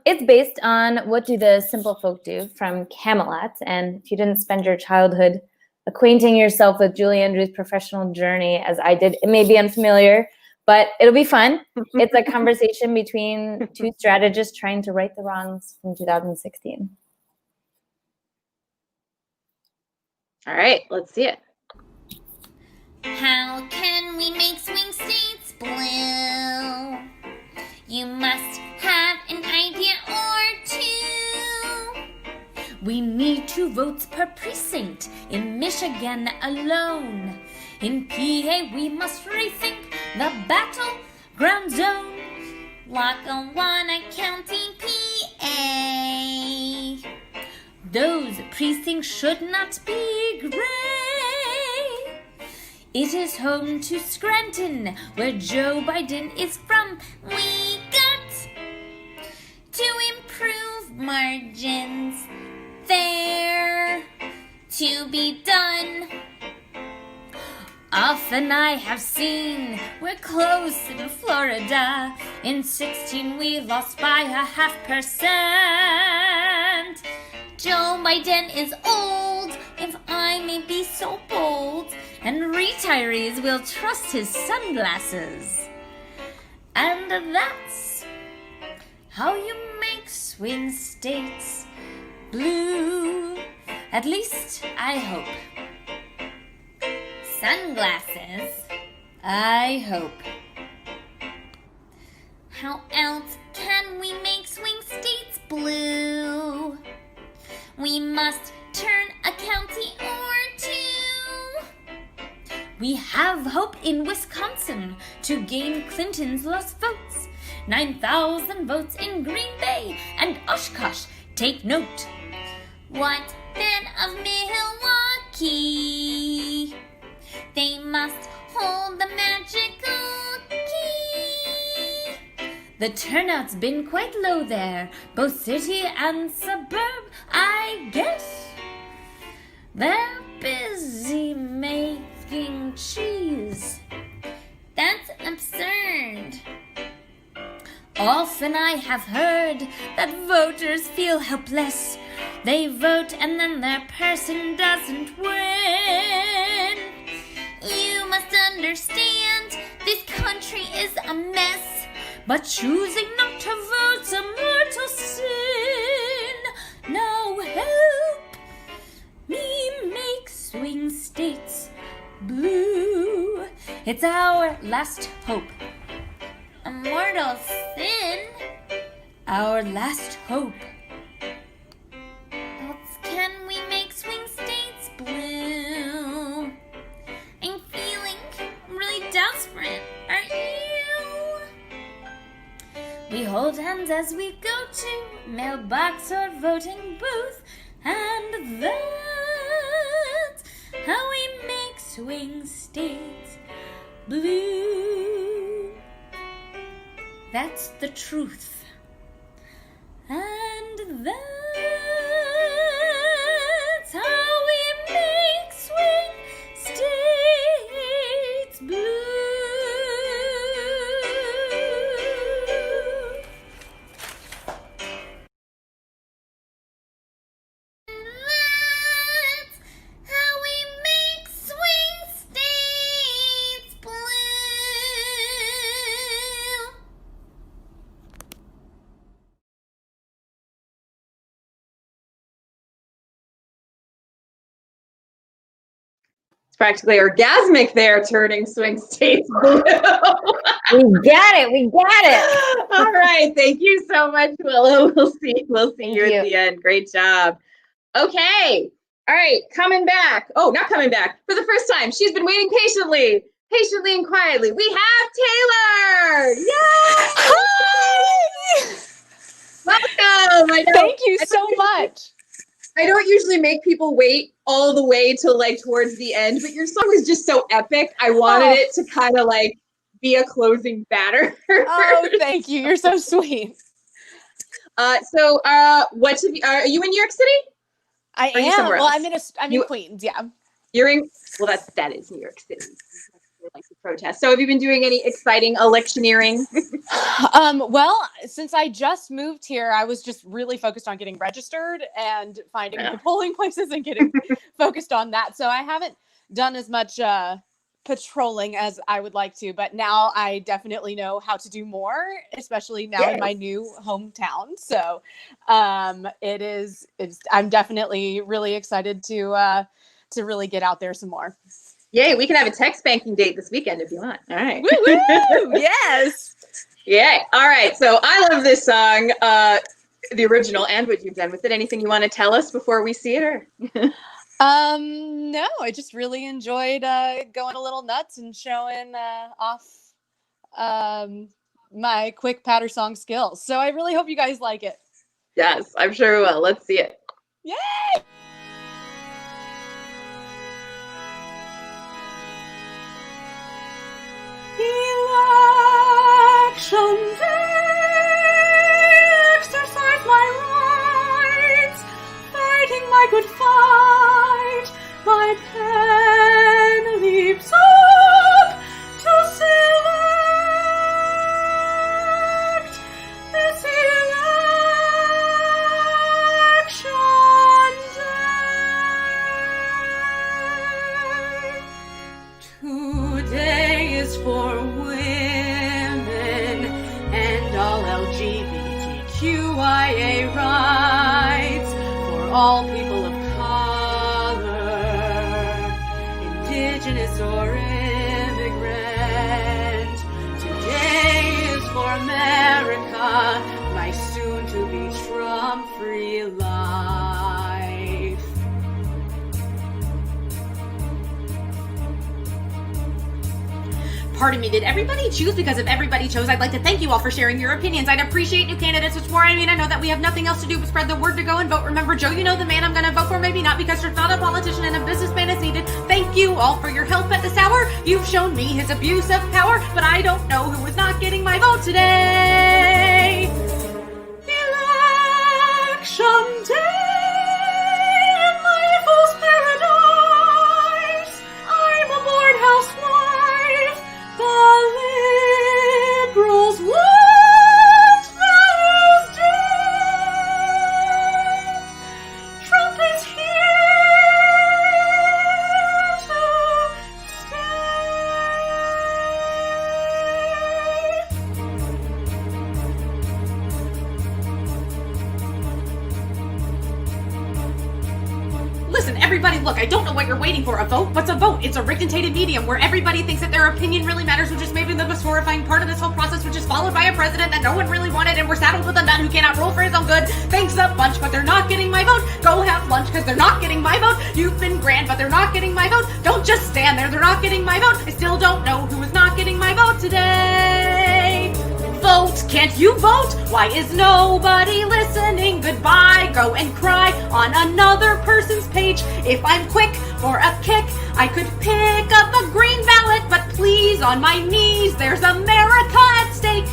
It's based on What Do the Simple Folk Do from Camelot. And if you didn't spend your childhood acquainting yourself with Julie Andrews' professional journey, as I did, it may be unfamiliar, but it'll be fun. It's a conversation between two strategists trying to right the wrongs from 2016. All right, let's see it. How can we make swing states blue? You must have an idea or two. We need 2 votes per precinct in Michigan alone. In PA, we must rethink the battleground zone. Lackawanna County, PA. Those precincts should not be gray. It is home to Scranton, where Joe Biden is from. We got to improve margins there to be done. Often I have seen we're close in Florida. In 16 we lost by 0.5%. Joe Biden is old, if I may be so bold, and retirees will trust his sunglasses. And that's how you make swing states blue. At least I hope. Sunglasses, I hope. How else can we make swing states blue? We must turn a county or two. We have hope in Wisconsin to gain Clinton's lost votes. 9,000 votes in Green Bay and Oshkosh, take note. What then of Milwaukee? They must hold the magical key. The turnout's been quite low there, both city and suburb, I guess. They're busy making cheese. That's absurd. Often I have heard that voters feel helpless. They vote and then their person doesn't win. You must understand, this country is a mess, but choosing not to vote's a mortal sin. Now help me make swing states blue. It's our last hope. A mortal sin? Our last hope. Else can we make swing states blue? I'm feeling really desperate, aren't you? We hold hands as we go to mailbox or voting booth, and that's how we make swing states blue. That's the truth. And that's how we make swing states blue. That's how we make swing states blue. It's practically orgasmic there, turning swing states blue. We got it. We got it. All right. Thank you so much, Willow. We'll see you at the end. Great job. Okay. All right. Coming back. Oh, not coming back. For the first time. She's been waiting patiently and quietly. We have Taylor. Yay! Hi! Welcome. I know, Thank you so much. I don't usually make people wait all the way to like towards the end, but your song is just so epic. I wanted it to kind of like be a closing batter. Oh, thank you. You're so sweet. So what have you, are you in New York City? I Or are you am. somewhere Well, else? I'm in Queens. Yeah. You're in. Well, that is New York City. Like the protest. So have you been doing any exciting electioneering? Well, since I just moved here, I was just really focused on getting registered and finding my polling places and getting focused on that. So I haven't done as much patrolling as I would like to, but now I definitely know how to do more, especially now in my new hometown. So I'm definitely really excited to really get out there some more. Yay, we can have a text banking date this weekend if you want. All right. Woo-woo! Yes. Yay. All right. So I love this song, the original and what you've done with it. Anything you want to tell us before we see it? Or No, I just really enjoyed going a little nuts and showing off my quick patter song skills. So I really hope you guys like it. Yes, I'm sure we will. Let's see it. Yay! Election day, exercise my rights, fighting my good fight, my pen leaps on. is for women and all LGBTQIA rights for all people of color, indigenous or immigrant. Today is for America, my soon-to-be Trump-free life. Pardon me, did everybody choose because of everybody chose? I'd like to thank you all for sharing your opinions. I'd appreciate new candidates which more. I mean, I know that we have nothing else to do but spread the word to go and vote. Remember, Joe, you know the man I'm gonna vote for. Maybe not because you're not a politician and a businessman is needed. Thank you all for your help at this hour. You've shown me his abuse of power, but I don't know who is not getting my vote today. Election day in my false paradise. I'm a bored housewife. The liberals want values dead. Trump is here to Listen, everybody, look, I don't know what you're waiting for. A vote? What's a vote? It's a rigged and tainted medium where everybody thinks that their opinion really matters, which is maybe the most horrifying part of this whole process, which is followed by a president that no one really wanted, and we're saddled with a nut who cannot rule for his own good. Thanks a bunch, but they're not getting my vote. Go have lunch, because they're not getting my vote. You've been grand, but they're not getting my vote. Don't just stand there, they're not getting my vote. I still don't know who is not getting my vote today. Vote! Can't you vote? Why is nobody listening? Goodbye, go and cry on another person's page. If I'm quick for a kick, I could pick up a green ballot, but please, on my knees, there's America at stake.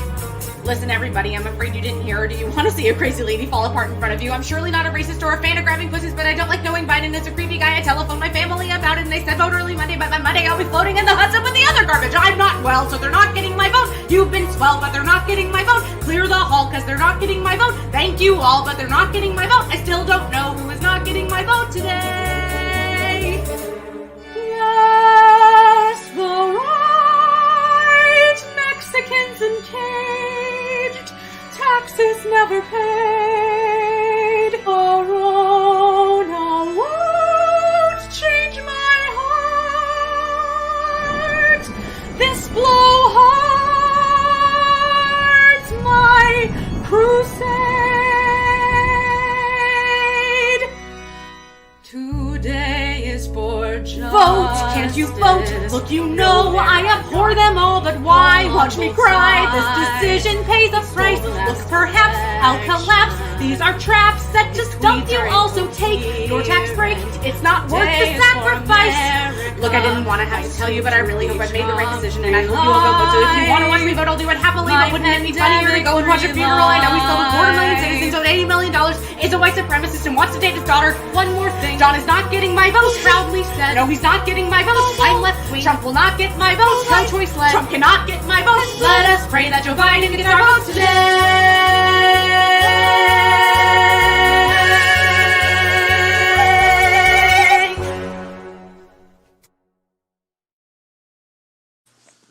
Listen, everybody, I'm afraid you didn't hear, or do you want to see a crazy lady fall apart in front of you? I'm surely not a racist or a fan of grabbing pussies, but I don't like knowing Biden is a creepy guy. I telephoned my family about it, and they said vote early Monday, but by Monday I'll be floating in the Hudson with the other garbage. I'm not well, so they're not getting my vote. You've been swell, but they're not getting my vote. Clear the hall, because they're not getting my vote. Thank you all, but they're not getting my vote. I still don't know who is not getting my vote today. Yes, the right, Mexicans in caged, taxes never paid. Corona won't change my heart. This blowhard's my crusade. Today is for justice. Vote! Can't you vote? Look, you know I abhor them all, but why watch me cry? This decision pays a price. Look, perhaps I'll collapse. These are traps that just dump you. Also take your tax break. It's not worth the sacrifice. Look, I didn't want to have to tell you, but I really hope I made the right decision, and I hope you will go vote too. If you want to watch me vote, I'll do it happily, but wouldn't it be funnier to go and watch a funeral? I know he's filled with 250,000 citizens, owed $80 million, is a white supremacist, and wants to date his daughter. One more thing, John is not getting my vote, proudly said. No, he's not getting my vote. I'm left-wing. Trump will not get my vote. Pro-choice led. Trump cannot get my vote. Let us pray that Joe Biden gets our vote today.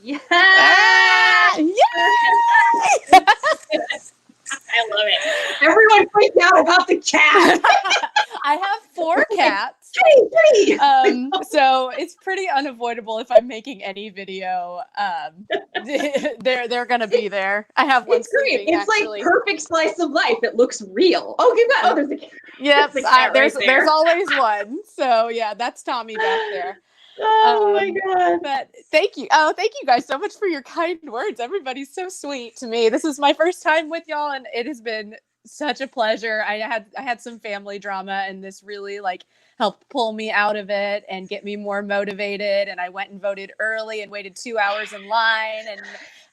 Yeah. Yay! I love it. Everyone freaked out about the cat. I have 4 cats. Hey. So it's pretty unavoidable if I'm making any video. They're gonna be there. I have one. It's great. sleeping, It's actually. like perfect slice of life. It looks real. Oh, you got. Oh, there's a cat. Yep, There's a cat there's right there. there's always one. So yeah, that's Tommy back there. Oh my god. But thank you. Oh, thank you guys so much for your kind words. Everybody's so sweet to me. This is my first time with y'all, and it has been such a pleasure. I had some family drama, and this really helped pull me out of it and get me more motivated. And I went and voted early and waited 2 hours in line, and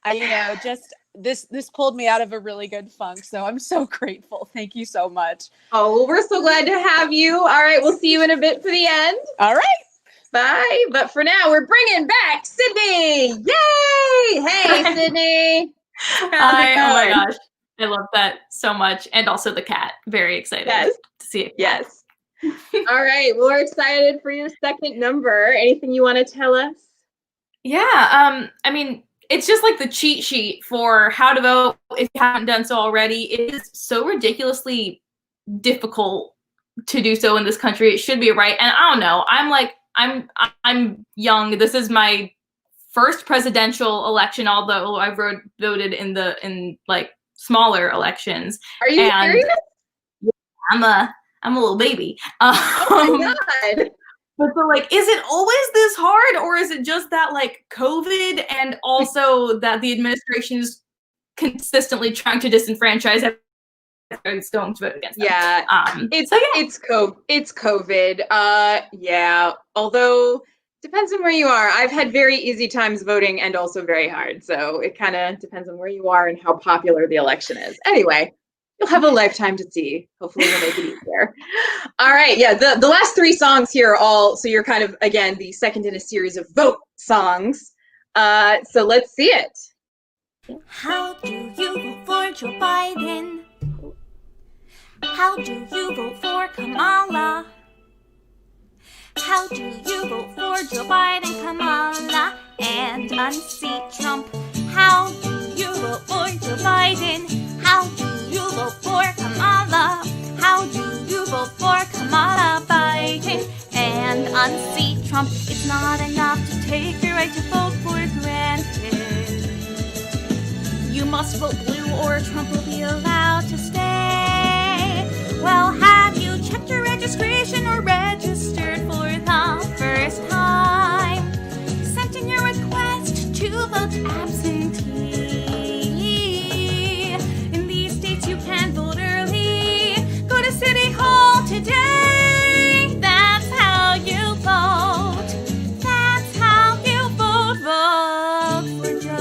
I just this pulled me out of a really good funk. So I'm so grateful. Thank you so much. Oh, well, we're so glad to have you. All right, we'll see you in a bit for the end. All right. Bye. But for now, we're bringing back Sydney. Yay! Hey, Sydney. Hi. Oh my gosh. I love that so much. And also the cat. Very excited to see it. Yes. All right. Well, we're excited for your second number. Anything you want to tell us? Yeah, I mean, it's just like the cheat sheet for how to vote if you haven't done so already. It is so ridiculously difficult to do so in this country. It should be right. And I don't know. I'm young. This is my first presidential election, although I voted in like smaller elections. Are you serious? I'm a little baby. Oh my God. But so, like, is it always this hard, or is it just that, like, COVID and also that the administration is consistently trying to disenfranchise everyone who's going to vote against them? Yeah, it's COVID. Yeah. Although depends on where you are. I've had very easy times voting and also very hard. So it kind of depends on where you are and how popular the election is. Anyway, you'll have a lifetime to see. Hopefully we'll make it easier. All right. Yeah. The last three songs here are all, so you're kind of, again, the second in a series of vote songs. So let's see it. How do you vote for Joe Biden? How do you vote for Kamala? How do you vote for Joe Biden, Kamala, and unseat Trump? How do you vote for Joe Biden? How do you vote for Kamala? How do you vote for Kamala Biden and unseat Trump? It's not enough to take your right to vote for granted. You must vote blue or Trump will be allowed to stay. Well, have you checked your registration or registered for the first time? Sent in your request to vote absentee. In these states you can vote early. Go to City Hall today. That's how you vote. That's how you vote. Vote for Joe.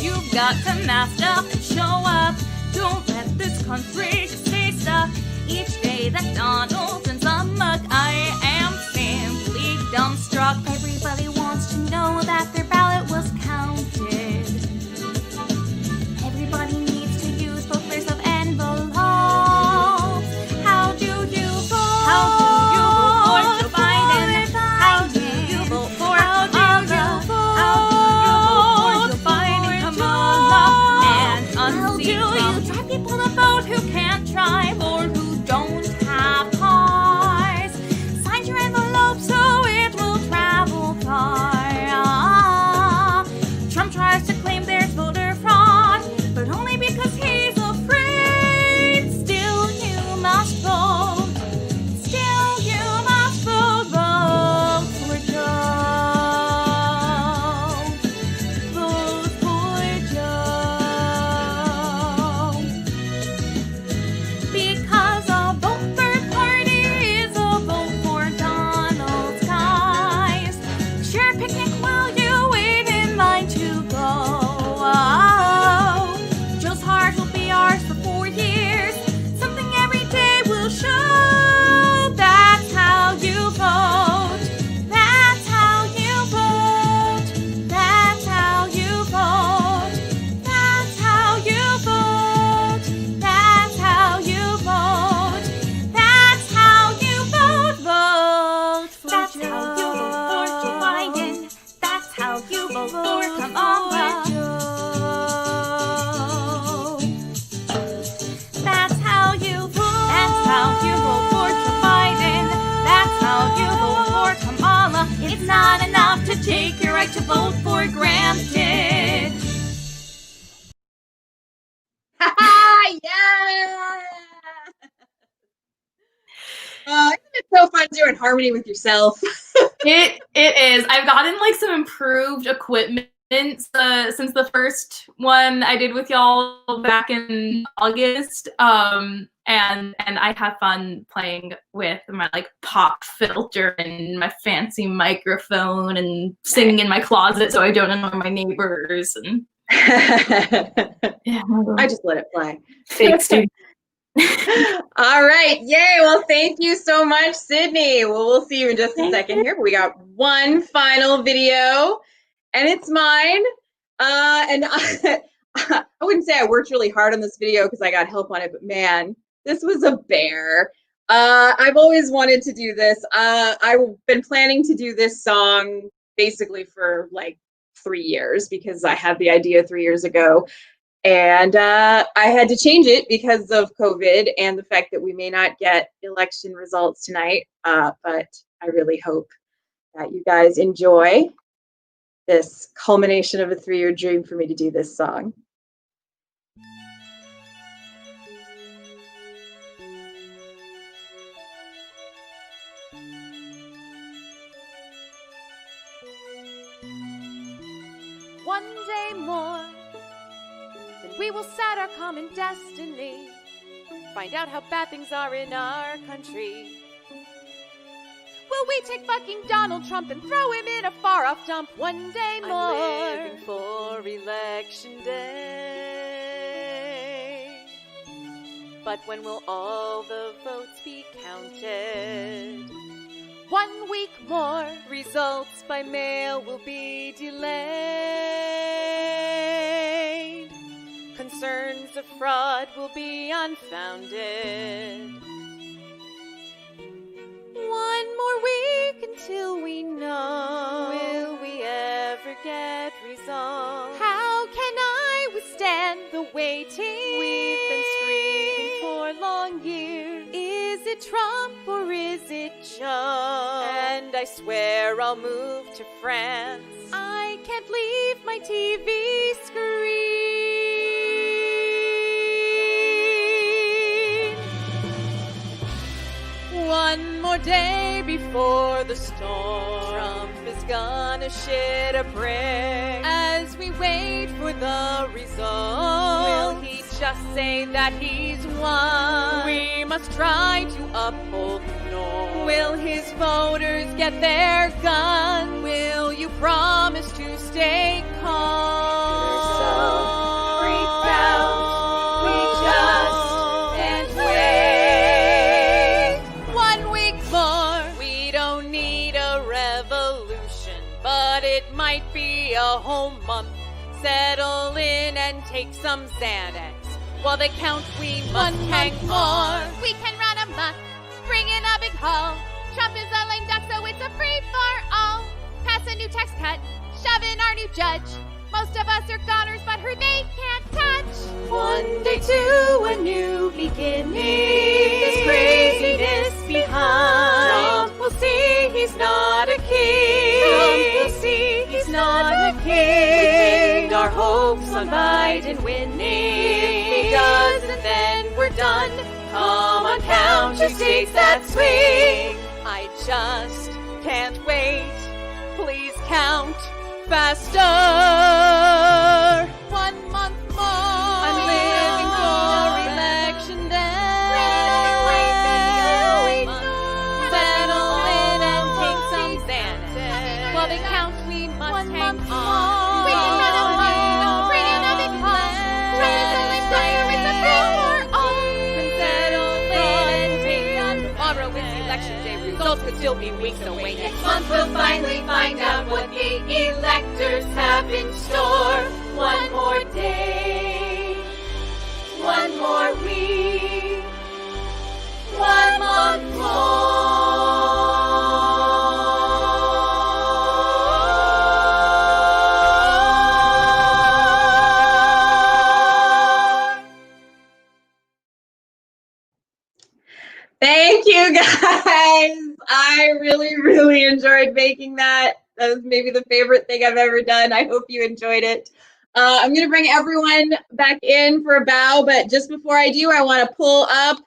You've got to mask up and show up. Don't let this country stay stuck. Each day that Donald turns amok, I am simply dumbstruck. Everybody wants to know that their ballot was counted. Everybody needs to use both layers of envelopes. How do you vote? How do you vote for Joe Biden? How do you vote for Kamala? How do you vote for Joe Biden, Kamala, and unseat Trump? How do you drive people to vote who can't drive or who don't have cars? Sign your envelope so it will travel far. Trump tries to claim there's voter fraud, but only because he's afraid. Still you must vote. Still you must vote. Vote for Joe. Vote for Joe. Because a vote third party is a vote for Donald's guys. Share a picnic while you wait in line to go. Joe's heart will be ours for 4 years. Something every day will show. That's how you vote. That's how you vote. That's how you vote. That's how you vote. That's how you vote. That's how you vote. Vote for That's Joe. How you vote for Joe Biden. That's how you vote for Kamala. That's how you vote. That's how you vote for Joe Biden. That's how you vote for Kamala. It's not enough to take your right to vote for granted. Yeah. Isn't it so fun doing harmony with yourself? It is. I've gotten like some improved equipment since the first one I did with y'all back in August. And I have fun playing with my like pop filter and my fancy microphone and singing in my closet so I don't annoy my neighbors and I just let it play. fake students. All right. Yay. Well, thank you so much, Sydney. Well, we'll see you in just a second here, but we got one final video and it's mine. And I wouldn't say I worked really hard on this video because I got help on it, but man, this was a bear. I've always wanted to do this. I've been planning to do this song basically for like 3 years because I had the idea 3 years ago. And I had to change it because of COVID and the fact that we may not get election results tonight. But I really hope that you guys enjoy this culmination of a 3-year dream for me to do this song. One day more, then we will set our common destiny. Find out how bad things are in our country. Will we take fucking Donald Trump and throw him in a far-off dump one day more? I'm living for election day. But when will all the votes be counted? 1 week more, results by mail will be delayed. Concerns of fraud will be unfounded. 1 more week until we know. Will we ever get results? How can I withstand the waiting? We've been screaming for long years. Is it Trump or is it Joe? And I swear I'll move to France. I can't leave my TV screen. 1 more day before the storm. Trump is gonna shit a brick. As we wait for the results, will he just say that he's won? We must try to uphold the norm. Will his voters get their gun? Will you promise to stay calm? We're so freaked out, we just can't wait. 1 week more, we don't need a revolution, but it might be a whole month. Settle in and take some Xanax. While they count, we must hang on. We can run amok, bring in a big haul. Trump is a lame duck, so it's a free-for-all. Pass a new tax cut, shove in our new judge. Most of us are goners, but her they can't touch. 1 day to a new beginning. Leave this craziness behind. Trump will see he's not a king. Trump will see he's not a king. We pinned our hopes on Biden winning. If he doesn't, then we're done. Come on, count your states that swing. I just can't wait. Please count faster. 1 month more. I'm living for election day. Settle in and take some Xanax. While they count, we must hang on. We can run away, bring in a big haul. Trump is only fire, it's a free-for-all. Settle in and take some. Tomorrow is election day. Results could still be weeks away. Next month we'll finally find out what the electors have in store. 1 more day, 1 more week, 1 month more. Thank you guys. I really, really enjoyed making that. That was maybe the favorite thing I've ever done. I hope you enjoyed it. I'm going to bring everyone back in for a bow, but just before I do, I want to pull up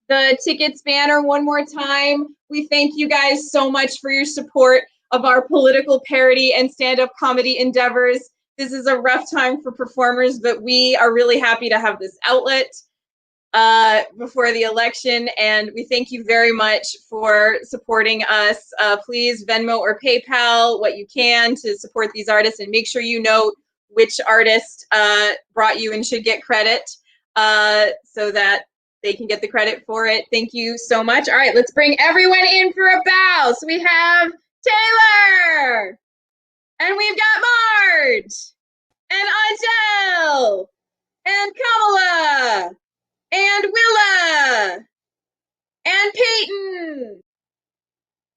the tickets banner one more time. We thank you guys so much for your support of our political parody and stand-up comedy endeavors. This is a rough time for performers, but we are really happy to have this outlet before the election, and we thank you very much for supporting us. Please Venmo or PayPal what you can to support these artists, and make sure you know which artist brought you and should get credit so that they can get the credit for it. Thank you so much. All right, let's bring everyone in for a bow. So we have Taylor, and we've got Marge, and Angel, and Kamala, and Willa, and Peyton,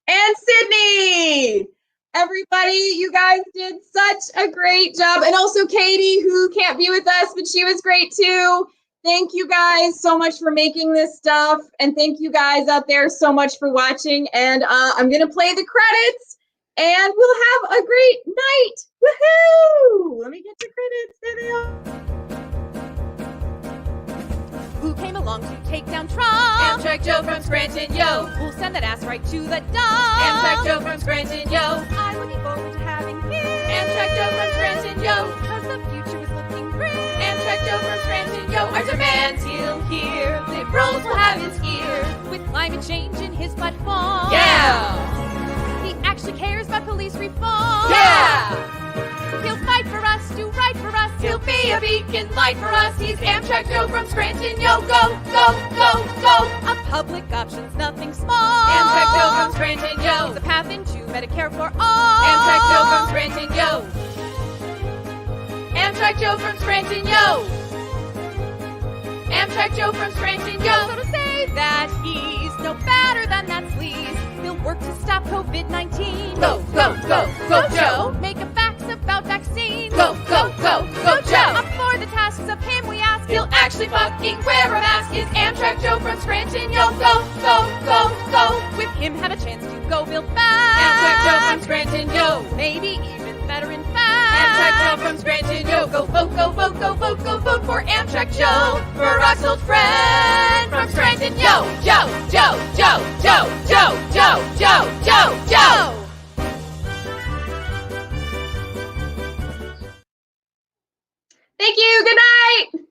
and Sydney. Everybody, you guys did such a great job. And also Katie, who can't be with us, but she was great too. Thank you guys so much for making this stuff. And thank you guys out there so much for watching. And I'm going to play the credits and we'll have a great night. Woohoo! Let me get the credits. There they are. Who came along to take down Trump? Amtrak Joe from Scranton, yo. We'll send that ass right to the dump. Amtrak Joe from Scranton, yo. I'm looking forward to having him. Amtrak Joe from Scranton, yo. Cause the future is looking great. Amtrak Joe from Scranton, yo. Our demands he'll hear. Liberals will have his ear. With climate change in his platform. Yeah! He actually cares about police reform. Yeah! He'll fight for us, do right for us. He'll be a beacon light for us. He's Amtrak Joe from Scranton, yo. Go, go, go, go. A public option's nothing small. Amtrak Joe from Scranton, yo. He's a path into Medicare for all. Amtrak Joe from Scranton, yo. Amtrak Joe from Scranton, yo. Amtrak Joe from Scranton, yo. So to say that he's no better than that sleaze, he'll work to stop COVID-19. Go, go, go, go, Joe. Make a facts about vaccines. Go, go, go, go, Joe. Up for the tasks of him we ask. He'll actually fucking wear a mask. Is Amtrak Joe from Scranton, yo. Go, go, go, go. With him have a chance to go build back. Amtrak Joe from Scranton, yo. Maybe even better in fact. Amtrak Joe from Scranton, yo. Go vote, go vote, go vote, go vote for Amtrak Joe. For Rock's old friend from Scranton, yo. Joe, Joe, Joe, Joe, Joe, Joe, Joe, Joe, Joe. Thank you. Good night.